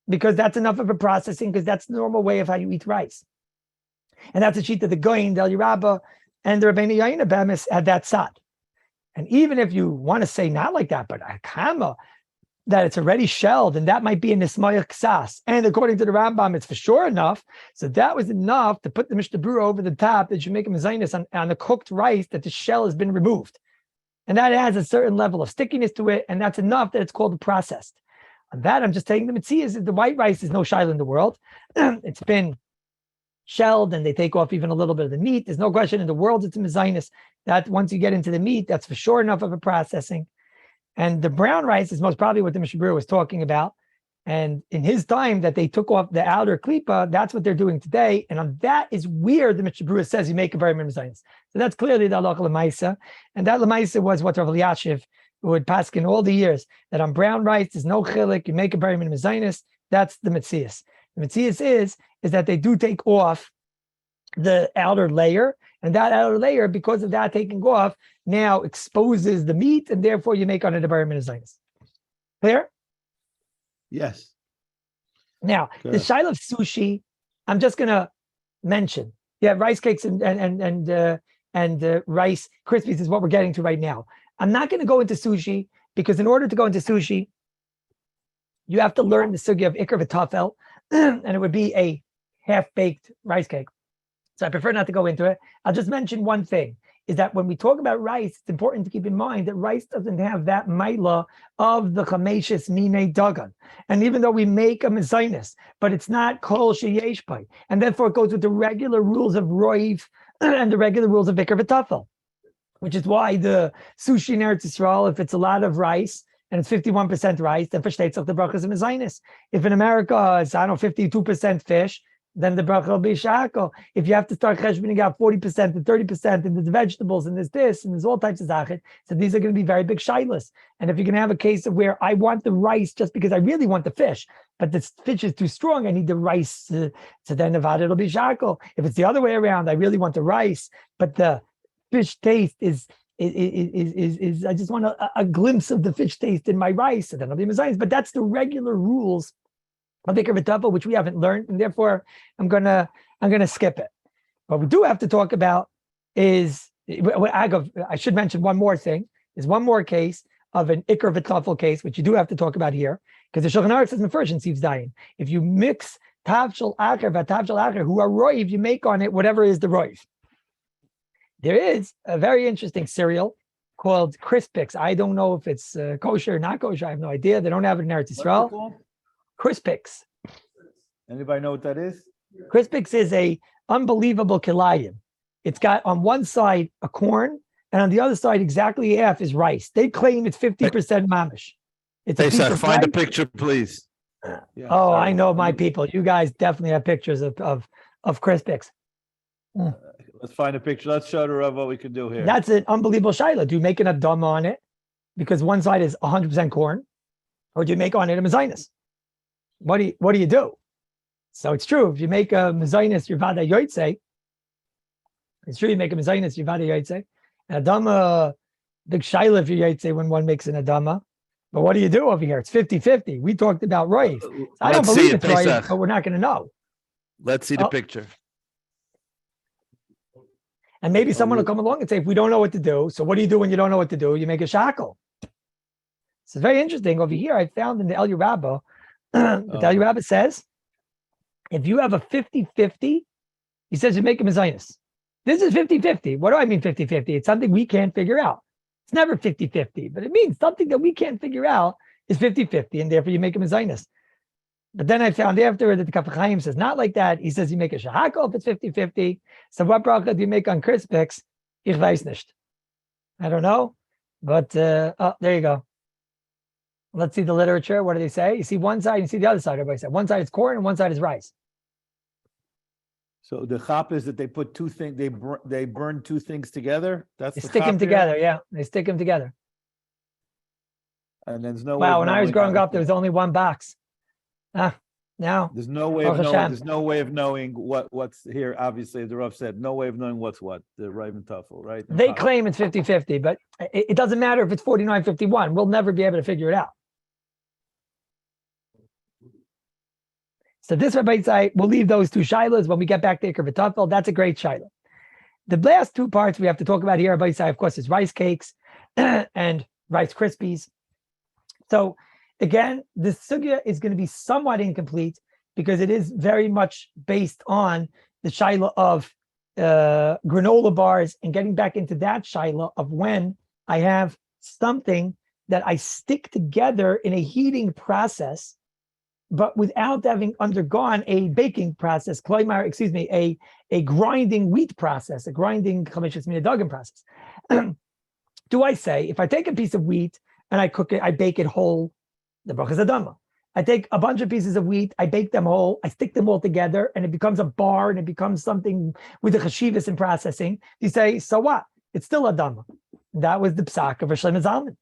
[SPEAKER 1] because that's enough of a processing, because that's the normal way of how you eat rice. And that's a Shita of the Goyin, Del Yerabba, and the Rabbeinu Yaina Bemis had that sad. And even if you want to say not like that, but akama, that it's already shelled, and that might be a nismaya ksas. And according to the Rambam, it's for sure enough. So that was enough to put the Mishnah Berurah over the top that you make a mezainis on the cooked rice that the shell has been removed. And that adds a certain level of stickiness to it, and that's enough that it's called processed. On that, I'm just taking the mitzias. The white rice is no shaila in the world. It's been shelled, and they take off even a little bit of the meat. There's no question in the world it's a mezainis. That once you get into the meat, that's for sure enough of a processing. And the brown rice is most probably what the Mishnah Berurah was talking about. And in his time that they took off the outer klipa, that's what they're doing today. And on that is where the Mishnah Berurah says you make a very mezainis. So that's clearly the halacha lemaisa. And that lemaisa was what Rav Eliashiv would paskin all the years, that on brown rice, there's no chilik, you make a very mezainis. That's the mitzias. The mitzias is that they do take off the outer layer, and that outer layer, because of that taking off, now exposes the meat, and therefore you make on it a very mezainis. Clear?
[SPEAKER 3] Yes.
[SPEAKER 1] Now, the shaila of sushi, I'm just going to mention. Yeah, rice cakes and rice krispies is what we're getting to right now. I'm not going to go into sushi, because in order to go into sushi, you have to learn the sugya of ikar v'tafel, and it would be a half-baked rice cake. So I prefer not to go into it. I'll just mention one thing, is that when we talk about rice, it's important to keep in mind that rice doesn't have that maila of the chameshes minei dagan. And even though we make a mezainis, but it's not kol sheyesh bai. And therefore it goes with the regular rules of roiv and the regular rules of ikar v'tafel, which is why the sushi in Eretz Yisrael, if it's a lot of rice, and it's 51% rice, then for states of the Brochos and mezainis. If in America it's, 52% fish, then the bracha will be shako. If you have to start cheshboning out 40% to 30%, and there's vegetables, and there's this, and there's all types of zachet, so these are going to be very big shilas. And if you're going to have a case of where I want the rice just because I really want the fish, but the fish is too strong, I need the rice, so then it'll be shako. If it's the other way around, I really want the rice, but the fish taste is I just want a glimpse of the fish taste in my rice, so then it'll be mezainis. But that's the regular rules of ikar v'tafel, which we haven't learned, and therefore I'm gonna skip it. What we do have to talk about is, I should mention one more thing. There's one more case of an ikar v'tafel case, which you do have to talk about here, because the Shulchan Aruch says mefurish in Siv's Dayin, if you mix tavshel acher v'tavshel acher, who are roiv, you make on it whatever is the roiv. There is a very interesting cereal called Crispix. I don't know if it's kosher or not kosher. I have no idea. They don't have it in Eretz Yisrael. Crispix.
[SPEAKER 3] Anybody know what that is?
[SPEAKER 1] Crispix is a unbelievable kilayim. It's got on one side a corn, and on the other side, exactly half is rice. They claim it's 50% mamish. It's a piece
[SPEAKER 3] Pesach,
[SPEAKER 1] of
[SPEAKER 3] find a
[SPEAKER 1] rice.
[SPEAKER 3] picture, please. Yeah,
[SPEAKER 1] Oh,
[SPEAKER 3] sorry.
[SPEAKER 1] I know my people. You guys definitely have pictures of Crispix.
[SPEAKER 3] Let's find a picture. Let's show the Rav what we can do here.
[SPEAKER 1] That's an unbelievable shaila. Do you make an adama on it because one side is 100% corn, or do you make on it a mezainis? What do you do? So it's true. If you make a mezainis yivada yoitze, it's true you make a mezainis yivada yoitze. An adama, big shaila if you yoitze when one makes an adama. But what do you do over here? It's 50-50. We talked about rice. I don't
[SPEAKER 3] Let's see
[SPEAKER 1] believe
[SPEAKER 3] it,
[SPEAKER 1] it's rice,
[SPEAKER 3] Pesach.
[SPEAKER 1] but we're not going to know.
[SPEAKER 3] Let's see the picture.
[SPEAKER 1] And maybe someone will come along and say, if we don't know what to do, so what do you do when you don't know what to do? You make a shackle. It's very interesting. Over here, I found in the HaRav, the HaRav says, if you have a 50-50, he says you make a mezainis. This is 50-50. What do I mean 50-50? It's something we can't figure out. It's never 50-50, but it means something that we can't figure out is 50-50, and therefore you make a mezainis. But then I found after that the Kaf HaChaim says not like that. He says you make a shahakol if it's 50-50. So what bracha do you make on Crispix? Ich weiß nicht. I don't know. But there you go. Let's see the literature. What do they say? You see one side, you see the other side. Everybody said one side is corn and one side is rice.
[SPEAKER 3] So the chop is that they put two things, they burn two things together. That's
[SPEAKER 1] They
[SPEAKER 3] the
[SPEAKER 1] stick them
[SPEAKER 3] chop here?
[SPEAKER 1] together. Yeah, they stick them together.
[SPEAKER 3] And there's no way
[SPEAKER 1] Wow,
[SPEAKER 3] of
[SPEAKER 1] when I was
[SPEAKER 3] knowing
[SPEAKER 1] growing
[SPEAKER 3] how
[SPEAKER 1] up, there
[SPEAKER 3] to-
[SPEAKER 1] was only one box. Now
[SPEAKER 3] There's no way of
[SPEAKER 1] Baruch
[SPEAKER 3] knowing.
[SPEAKER 1] Hashem.
[SPEAKER 3] There's no way of knowing what's here. Obviously, as the Rav said, no way of knowing what's what. The Rav and Tafel, right?
[SPEAKER 1] they
[SPEAKER 3] Chop.
[SPEAKER 1] claim it's 50-50, but it doesn't matter if it's 49-51. We'll never be able to figure it out. So this Rabbi Yitzhak, we'll leave those two shilas when we get back to Iker V'Tafel. That's a great shilah. The last two parts we have to talk about here, Rabbi Yitzhak, of course, is rice cakes and Rice Krispies. So again, the sugya is going to be somewhat incomplete because it is very much based on the shilah of granola bars and getting back into that shilah of when I have something that I stick together in a heating process, but without having undergone a baking process, a grinding wheat process, a grinding chamishas minadagim process. Do I say, if I take a piece of wheat and I cook it, I bake it whole, the Brochos Adama. I take a bunch of pieces of wheat, I bake them whole, I stick them all together, and it becomes a bar, and it becomes something with the chashivas in processing. You say, so what? It's still Adama. That was the psak of Shlomo Zalman.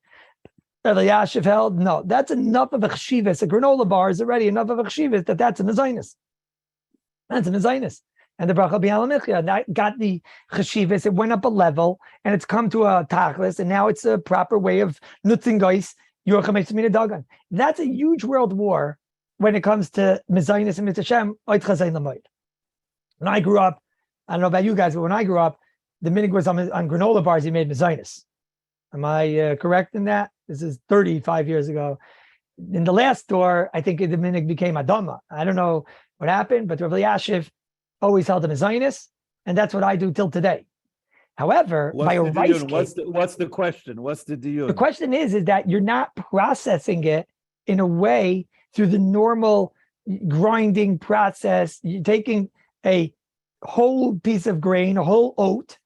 [SPEAKER 1] Yashiv held, no, that's enough of a chashivas. A granola bar is already enough of a chashivas that's a mezainis. That's a mezainis. And the bracha b'alamichya, that got the chashivas, it went up a level, and it's come to a tachlis, and now it's a proper way of nutzing guys, your chametz mina dagan. That's a huge world war when it comes to mezainis and mitzvah oit chazayin lamoid. When I grew up, I don't know about you guys, but when I grew up, the minig was on granola bars, he made mezainis. Am I correct in that? This is 35 years ago. In the last store, I think the minig became adama. I don't know what happened, but Rav Yashiv always held him as Zionist, and that's what I do till today. However, by a rice cake,
[SPEAKER 3] what's the question? What's the diyun?
[SPEAKER 1] The question is that you're not processing it in a way through the normal grinding process. You're taking a whole piece of grain, a whole oat,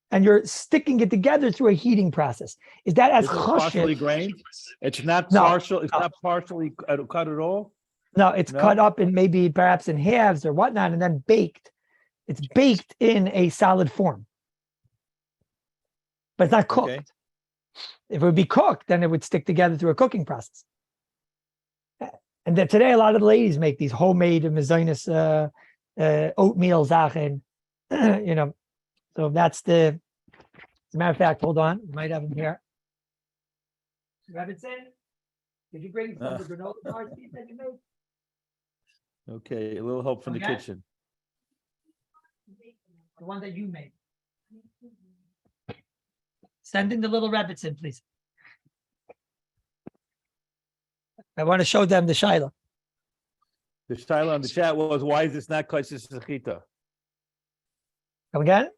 [SPEAKER 1] and you're sticking it together through a heating process. Is that as
[SPEAKER 3] partially grained? It's not partial. It's not partially cut at all.
[SPEAKER 1] No, it's cut up in maybe perhaps in halves or whatnot, and then baked. It's baked in a solid form, but it's not cooked. Okay. If it would be cooked, then it would stick together through a cooking process. And then today, a lot of the ladies make these homemade mezainis oatmeal zachen, So that's as a matter of fact, hold on, we might have them here. Robinson, did you bring some of the granola bars that you made?
[SPEAKER 3] Okay, a little help from the kitchen.
[SPEAKER 1] The one that you made. Send in the little rabbits in, please. I want to show them the shaila.
[SPEAKER 3] The shaila on the chat was, why is this not kaisis zechita?
[SPEAKER 1] Come again?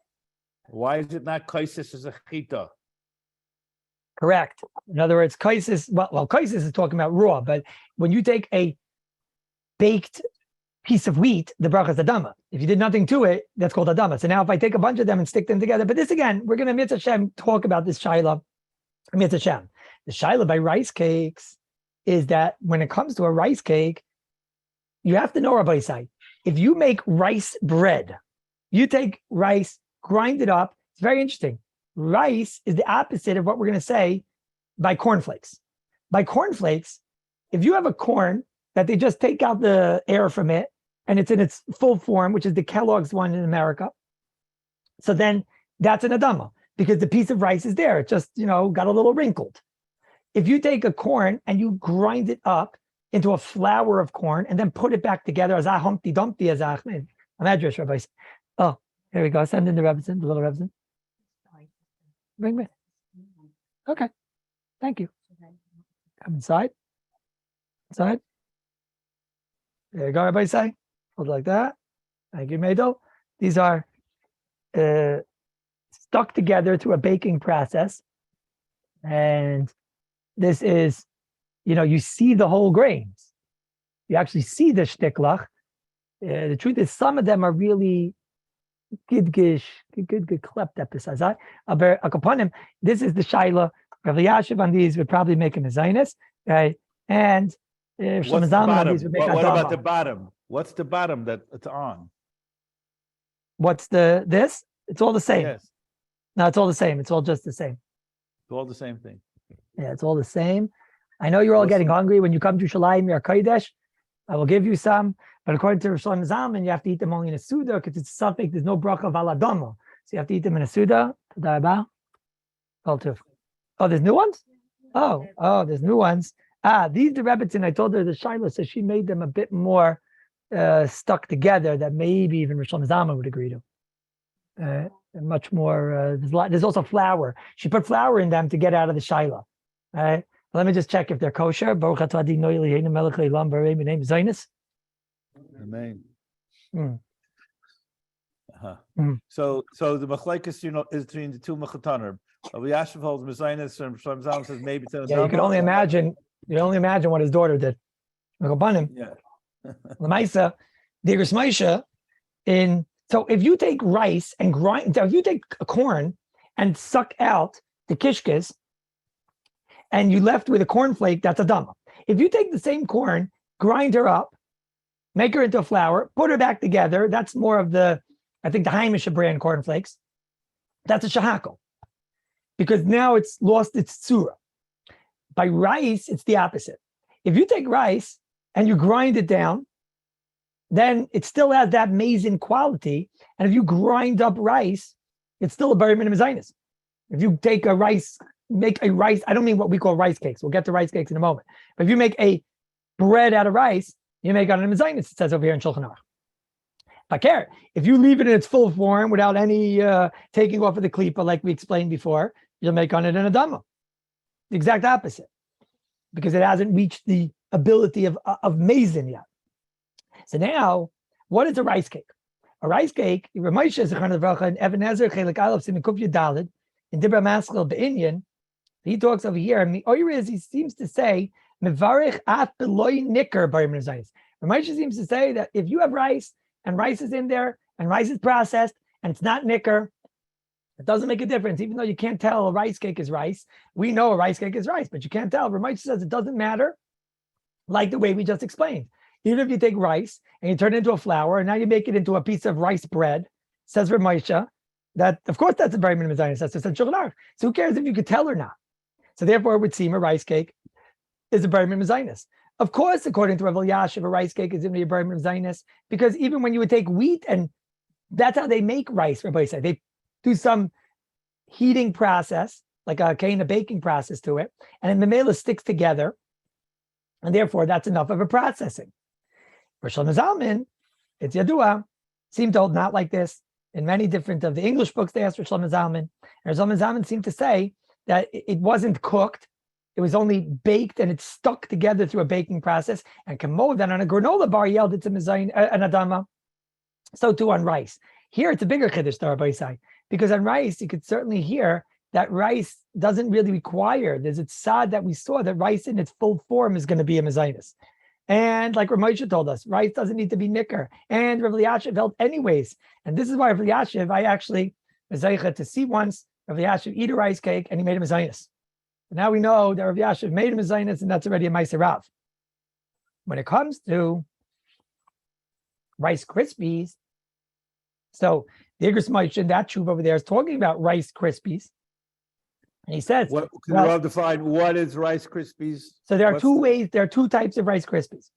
[SPEAKER 3] Why is it not kaisis zechita?
[SPEAKER 1] Correct. In other words, kaisis, well, kaisis is talking about raw, but when you take a baked piece of wheat, the bracha is adama. If you did nothing to it, that's called adama. So now if I take a bunch of them and stick them together, but this again, we're going to Mitzvah Shem talk about this shaila. Mitzvah Shem. The shaila by rice cakes is that when it comes to a rice cake, you have to know Rabbi Isai. If you make rice bread, you take rice, grind it up. It's very interesting. Rice is the opposite of what we're going to say by cornflakes. By cornflakes, if you have a corn that they just take out the air from it and it's in its full form, which is the Kellogg's one in America, so then that's an adama because the piece of rice is there. It just, got a little wrinkled. If you take a corn and you grind it up into a flour of corn and then put it back together as a Humpty Dumpty, as Ahmed, Medrash Rabbi. Oh, here we go. Send in the Rebbetzin, the little Rebbetzin. Bring me. Okay. Thank you. Come inside. Inside. There you go, Rabbi Say. Hold like that. Thank you, Meido. These are stuck together through a baking process. And this is, you see the whole grains. You actually see the shtiklach. The truth is, some of them are really good klept episodes. Aber upon him, this is the shaila. Rav Yashiv on these would probably make him a Zionist, right? And
[SPEAKER 3] what's the bottom? What about the bottom? What's the bottom that it's on?
[SPEAKER 1] What's this? It's all the same.
[SPEAKER 3] Yes.
[SPEAKER 1] No, it's all the same. It's all just the same.
[SPEAKER 3] It's all the same thing.
[SPEAKER 1] Yeah, it's all the same. I know you're all getting hungry. When you come to Shalayim, you're Kodesh. I will give you some. But according to Rosh Hashanah, you have to eat them only in a Suda because it's something, there's no bracha of aladama. So you have to eat them in a Suda. Oh, there's new ones? Oh, there's new ones. These the Rebbetzin, I told her the Shiloh, so she made them a bit more stuck together that maybe even Rosh Hashanah would agree to. Much more, there's also flour. She put flour in them to get out of the Shiloh. All right. Let me just check if they're kosher. Baruch atah Adonai Eloheinu melech haolam barei b'nei Zionus.
[SPEAKER 3] Amen.
[SPEAKER 1] Uh-huh.
[SPEAKER 3] So the machlekes, is between the two mechataner. Yashiv holds Mezainis and Shalom Zalman says maybe it's
[SPEAKER 1] yeah, you can only imagine. You can only imagine what his daughter did.
[SPEAKER 3] Yeah.
[SPEAKER 1] Lamaisa, the Moshe in. So if you take rice and grind, if you take a corn and suck out the kishkes, and you left with a cornflake, that's a dama. If you take the same corn, grind her up, make her into a flour, put her back together, that's more of the Heimische brand cornflakes. That's a shahakal. Because now it's lost its tsura. By rice, it's the opposite. If you take rice and you grind it down, then it still has that amazing quality. And if you grind up rice, it's still a very minimum zainis. If you take make a rice, I don't mean what we call rice cakes. We'll get to rice cakes in a moment. But if you make a bread out of rice, you make it on a zainis, it says over here in Shulchan Aruch. Bakar, if you leave it in its full form without any taking off of the klipa, like we explained before, you'll make on it an adama. The exact opposite. Because it hasn't reached the ability of mazin yet. So now, what is a rice cake? A rice cake, Ramosha is a kind of bracha in Ebenezer Chelik Aleph Siman Kuf Yud Daled in Dibra Maskil Be'inyan. He talks over here, and the oyer is he seems to say Mevarich At Beloy Nicker B'Yim Zayis. Ramosha seems to say that if you have rice and rice is in there and rice is processed and it's not nicker, it doesn't make a difference. Even though you can't tell a rice cake is rice, we know a rice cake is rice, but you can't tell. Ramosha says it doesn't matter, like the way we just explained. Even if you take rice and you turn it into a flour, and now you make it into a piece of rice bread, says Ramosha, that of course that's a very minimum zaynis. That's a Shulchan Aruch. So who cares if you could tell or not? So therefore, it would seem a rice cake is a very minimum zaynis. Of course, according to Rav Yashiv, a rice cake is going to be a very minimum zaynis because even when you would take wheat, and that's how they make rice. Rabbi said they do some heating process, like a baking process to it, and then the memela sticks together, and therefore that's enough of a processing. Rosh Hashanah, it's Yadua, seemed to hold not like this. In many different of the English books, they asked Rosh Hashanah. Rosh Hashanah seemed to say that it wasn't cooked, it was only baked and it's stuck together through a baking process. And Kamo, then on a granola bar, yelled it's a mezayin, an adama. So too on rice. Here it's a bigger chiddush, Rabbi Isai, because on rice, you could certainly hear that rice doesn't really require, there's a tzad that we saw that rice in its full form is going to be a mezainis. And like Rav Moshe told us, rice doesn't need to be nicker. And Rav Elyashiv held anyways. And this is why Rav Elyashiv, I actually was zeicha to see once Rav Elyashiv eat a rice cake and he made him a zaynis. Now we know that Rav Elyashiv made him a zaynis and that's already a ma'aser Rav. When it comes to Rice Krispies, so the Igros Moshe in that tshuva over there is talking about Rice Krispies. And he says,
[SPEAKER 3] What can you all define what is Rice Krispies?
[SPEAKER 1] So there are there are two types of Rice Krispies.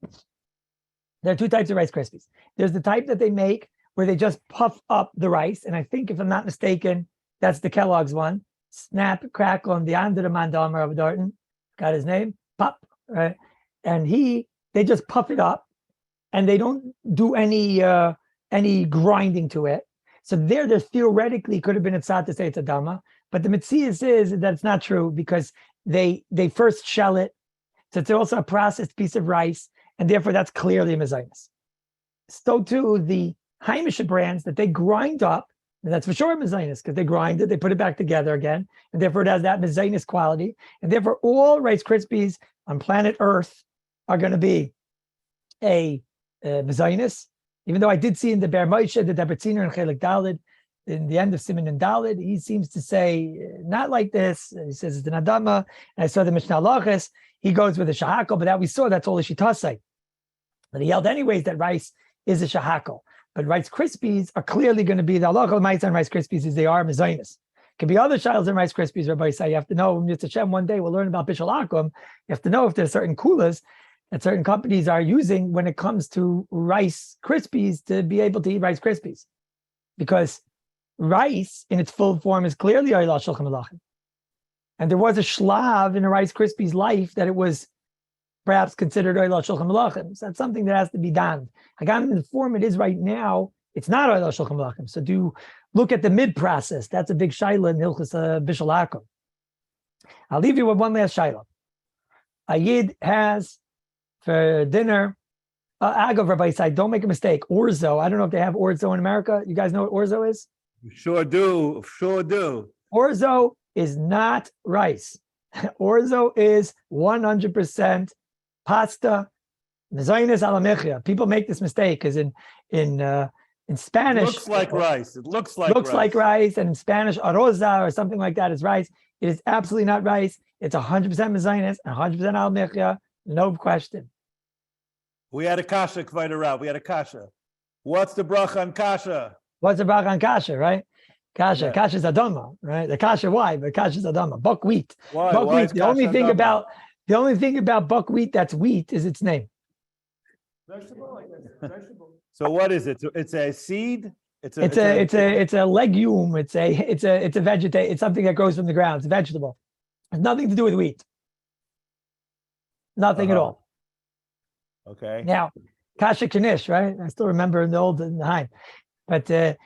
[SPEAKER 1] There are two types of Rice Krispies. There's the type that they make where they just puff up the rice. And I think, if I'm not mistaken, that's the Kellogg's one. Snap, crackle, and the under the mandamar of Darton. Got his name? Pop. Right? And they just puff it up and they don't do any grinding to it. So there theoretically could have been a tzad to say it's a dama. But the metzias is that it's not true because they first shell it. So it's also a processed piece of rice. And therefore, that's clearly a mezainis. So too, the Heimische brands that they grind up, and that's for sure mezainis because they grind it, they put it back together again. And therefore, it has that mezainis quality. And therefore, all Rice Krispies on planet Earth are going to be a mezainis. Even though I did see in the Ber Moshe, the Debertziner and Chelik Dalid, in the end of Siman and Dalid, he seems to say not like this. He says it's an Adama. And I saw the Mishnah Laches, he goes with a shahakal, but that we saw, that's all the Shitasai. But he held anyways that rice is a shahakal. But Rice Krispies are clearly going to be the halacha l'maisa on Rice Krispies as they are mezainis. Could be other shiles in Rice Krispies, Rabbi say. You have to know, Mitzvah Hashem, one day we'll learn about Bishul Akum. You have to know if there's certain kulas that certain companies are using when it comes to Rice Krispies to be able to eat Rice Krispies. Because rice in its full form is clearly Oila Shulchan Malachim. And there was a shlav in a Rice Krispies life that it was perhaps considered Oila Shulchan Malachim. So that's something that has to be done. Again, in the form it is right now, it's not Oila Shulchan Malachim. So do look at the mid-process. That's a big shaila in Hilchos Bishul Akum. I'll leave you with one last shaila. A yid has for dinner, Agav, Rabbi Isai, don't make a mistake. Orzo. I don't know if they have orzo in America. You guys know what orzo is?
[SPEAKER 3] Sure do.
[SPEAKER 1] Orzo is not rice. Orzo is 100% pasta. Mezainis ala mechia. People make this mistake because in Spanish,
[SPEAKER 3] it looks like rice. It looks
[SPEAKER 1] like rice, and in Spanish, arroza or something like that is rice. It is absolutely not rice. It's 100% mezainis, 100% ala mechia. No question.
[SPEAKER 3] We had a kasha, Kvayt HaRav. We had a kasha. What's the bracha on kasha?
[SPEAKER 1] What's the bracha on kasha, right? Kasha. Yeah. Kasha is adama, right? The kasha, why? But kasha is adama. Buckwheat.
[SPEAKER 3] Why?
[SPEAKER 1] Buckwheat. The only thing about buckwheat that's wheat is its name.
[SPEAKER 2] Vegetable, I guess. Vegetable.
[SPEAKER 3] So what is it? It's a seed?
[SPEAKER 1] It's a legume. It's a vegetation. It's something that grows from the ground. It's a vegetable. It has nothing to do with wheat. Nothing at all.
[SPEAKER 3] Okay.
[SPEAKER 1] Now, kasha kanish, right? I still remember in the Haim. But the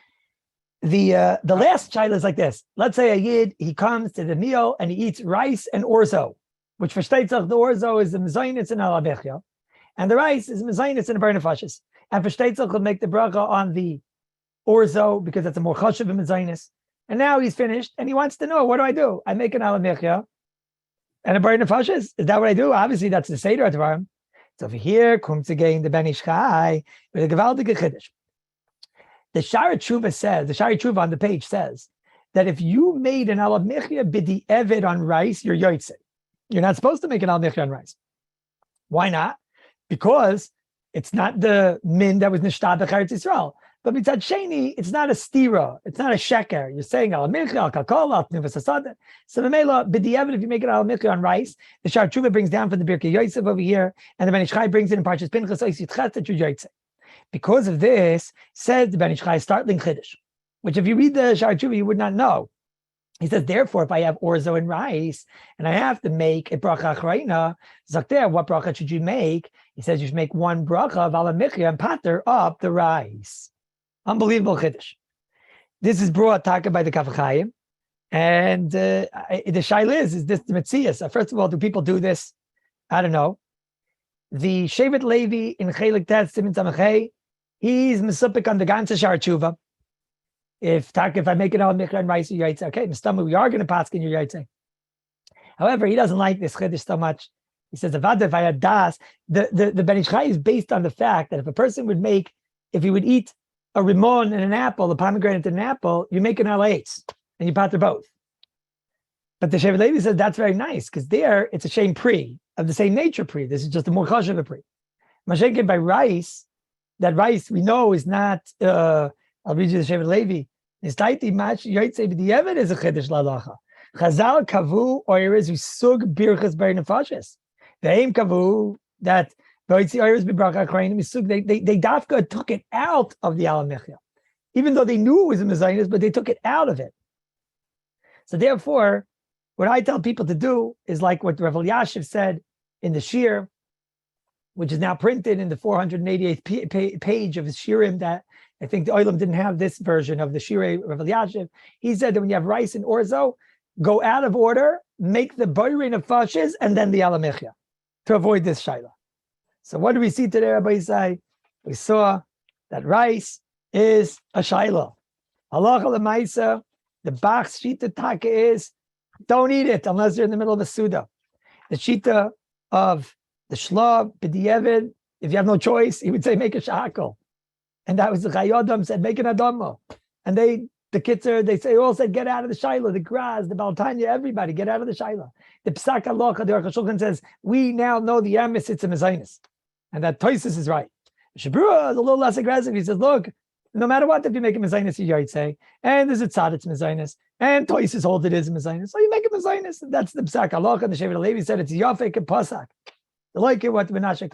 [SPEAKER 1] last shaila is like this. Let's say a yid, he comes to the meal and he eats rice and orzo, which for shteitzach, the orzo is the mezainis and alabechia, and the rice is mezainis and a bernafashis. And for shteitzach, he'll make the bracha on the orzo because that's a more chashuv and mezainis. And now he's finished and he wants to know, what do? I make an alabechia and a bernafashis. Is that what I do? Obviously, that's the seder atvarim. So over here comes again the Ben Ish Chai with a gewaltige chiddush. The Shari Tshuva on the page says that if you made an alav mechia b'di eved on rice, you're yotzei. You're not supposed to make an alav mechia on rice. Why not? Because it's not the min that was nishtad b'charetz Yisrael. But mitzad sheni, it's not a stira. It's not a sheker. You're saying alav mechia, al kakol, al tnuvas asad. So the mela b'di eved, if you make an alav mechia on rice, the Shari Tshuva brings down from the Birkei Yosef over here, and the Ben Ish Chai brings it in Parshas Pinchas ois yitchet that you're yotzei. Because of this, says the Ben Ish Chai, startling chiddush, which if you read the Shari Tshuva, you would not know. He says, therefore, if I have orzo and rice, and I have to make a bracha achrayna, zakter, what bracha should you make? He says you should make one bracha of ala michya and pater up the rice. Unbelievable chiddush. This is brought taka by the Kaf HaChaim, and the shaila is this the metzias? First of all, do people do this? I don't know. The Shevet Levi in Chelik Tet Simin Samachay, he's mesupik on the ganze Shar Tshuva. If I make it on Michra and Rice, okay, Mistama, we are going to pass in your Yaitse. However, he doesn't like this Chiddush so much. He says, "Avada v'aya das." The Ben Ish Chai is based on the fact that if he would eat a rimon and an apple, a pomegranate and an apple, you make an alates and you pater both. But the Shevet Levi says that's very nice because there it's a shame pri of the same nature pri. This is just a more chashuv pri. Mashenkin by rice, that rice we know is not. I'll read you the Shevet Levi. Nistaiti match yoytze b'diavad is a chiddush lalacha. Chazal kavu oiris usug birchas ber nefashes. The aim kavu that yoytze oiris b'bracha krayim usug. They dafka took it out of the alamichya, even though they knew it was a mezainis, but they took it out of it. So therefore, what I tell people to do is like what Rav Elyashiv said in the Shir, which is now printed in the 488th page of his Shirim, that I think the Olam didn't have this version of the Shirei Rav Elyashiv. He said that when you have rice and orzo, go out of order, make the boirin of fashes, and then the alamichya to avoid this shaila. So what do we see today, Rabbi Yisai? We saw that rice is a shaila. Halacha l'maisa, the Bach's shita taka is, don't eat it unless you're in the middle of a Suda. The shita of the Shlav, B'di'evid, if you have no choice, he would say make a shakal. And that was the Chayodam said, make an Adama. And the Kitzer, they all said, get out of the Shaila, the Graz, the Baltanya, everybody, get out of the Shaila. The Psak Alocha, the Aruch HaShulchan says, we now know the Emes, it's a Mezainis. And that Toisus is right. Shabrua is a little less aggressive. He says, look, no matter what, if you make a Mezainis, you might say, and there's a Tzad, it's Mezainis, and Toisus holds it is a Mezainis. So you make a Mezainis. That's the Psak Alocha. The Shevet Levi said it's Yafek and Pasak. Like it, what Menashe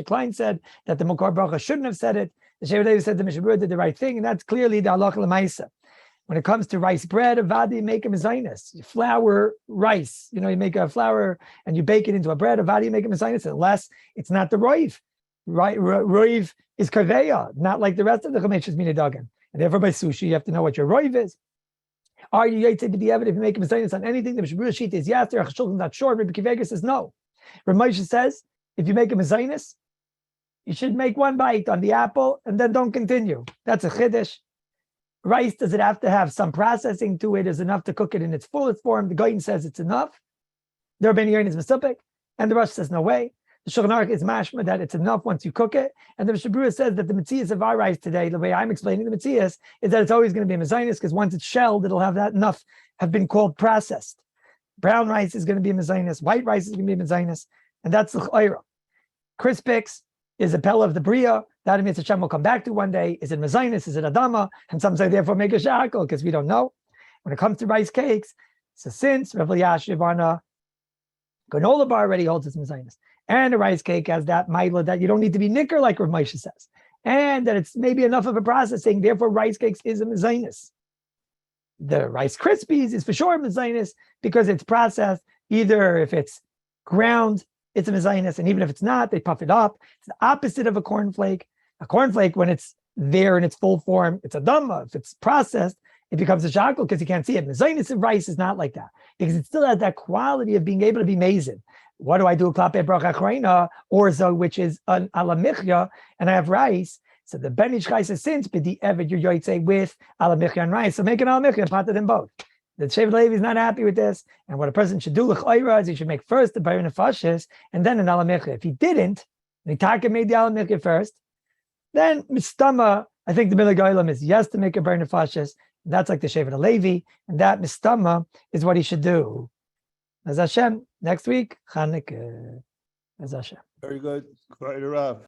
[SPEAKER 1] Klein said, that the Mokar Brochos shouldn't have said it. The Shevet Levi said the Mishabur did the right thing, and that's clearly the halacha l'maisa. When it comes to rice bread, avadi, make a mezainis. You flour rice, you make a flour and you bake it into a bread, avadi, make a mezainis, unless it's not the roiv. Roiv is kaveya, not like the rest of the chamesh's minadogan. And therefore by sushi, you have to know what your roiv is. Are you yaitze b'di'evid if you make a mezainis on anything? The Mishabur sheet is yes, the HaRav not sure, Rabbi Kivega says no. Rav Moshe says, if you make a mezainis, you should make one bite on the apple and then don't continue. That's a chiddush. Rice, does it have to have some processing to it? Is enough to cook it in its fullest form? The Goyin says it's enough. The Rabbeinu Yoin is mesupik, and the Rosh says no way. The Shulchan Aruch is mashma that it's enough once you cook it. And the Mishabura says that the metzias of our rice today, the way I'm explaining the metzias, is that it's always going to be a mezainis because once it's shelled, it'll have that enough have been called processed. Brown rice is going to be a mezainis. White rice is going to be a mezainis. And that's the chayra. Crispix is a pella of the bria. That means Hashem will come back to one day. Is it mezainis? Is it adama? And some say therefore make a shakal because we don't know. When it comes to rice cakes, so since Rav Elyashiv on a granola bar already holds its mezainis, and a rice cake has that maila that you don't need to be nicker like Rav Moshe says, and that it's maybe enough of a processing. Therefore, rice cakes is a mezainis. The Rice Krispies is for sure mezainis because it's processed. Either if it's ground, it's a mezainis, and even if it's not, they puff it up. It's the opposite of a cornflake. A cornflake, when it's there in its full form, it's a dhamma. If it's processed, it becomes a shakal because you can't see it. Mezainis of rice is not like that because it still has that quality of being able to be mazin. What do I do? Klape bracha chreina, orzo, which is an alamichya, and I have rice. So the Ben Ish Chai says, since b'di'evid you're yoytze with alamichya and rice, so make an alamichya and part of them both. The Shevet Levi is not happy with this, and what a person should do l'chayra is he should make first the bayrin nefashes and then an alamichya. If he didn't, and he made the alamichya first, then mistama. I think the milag olam is yes to make a bayrin nefashes. That's like the Shevet Levi, and that mistama is what he should do. As Hashem, next week, Chanukah. As Hashem.
[SPEAKER 3] Very good. HaRav.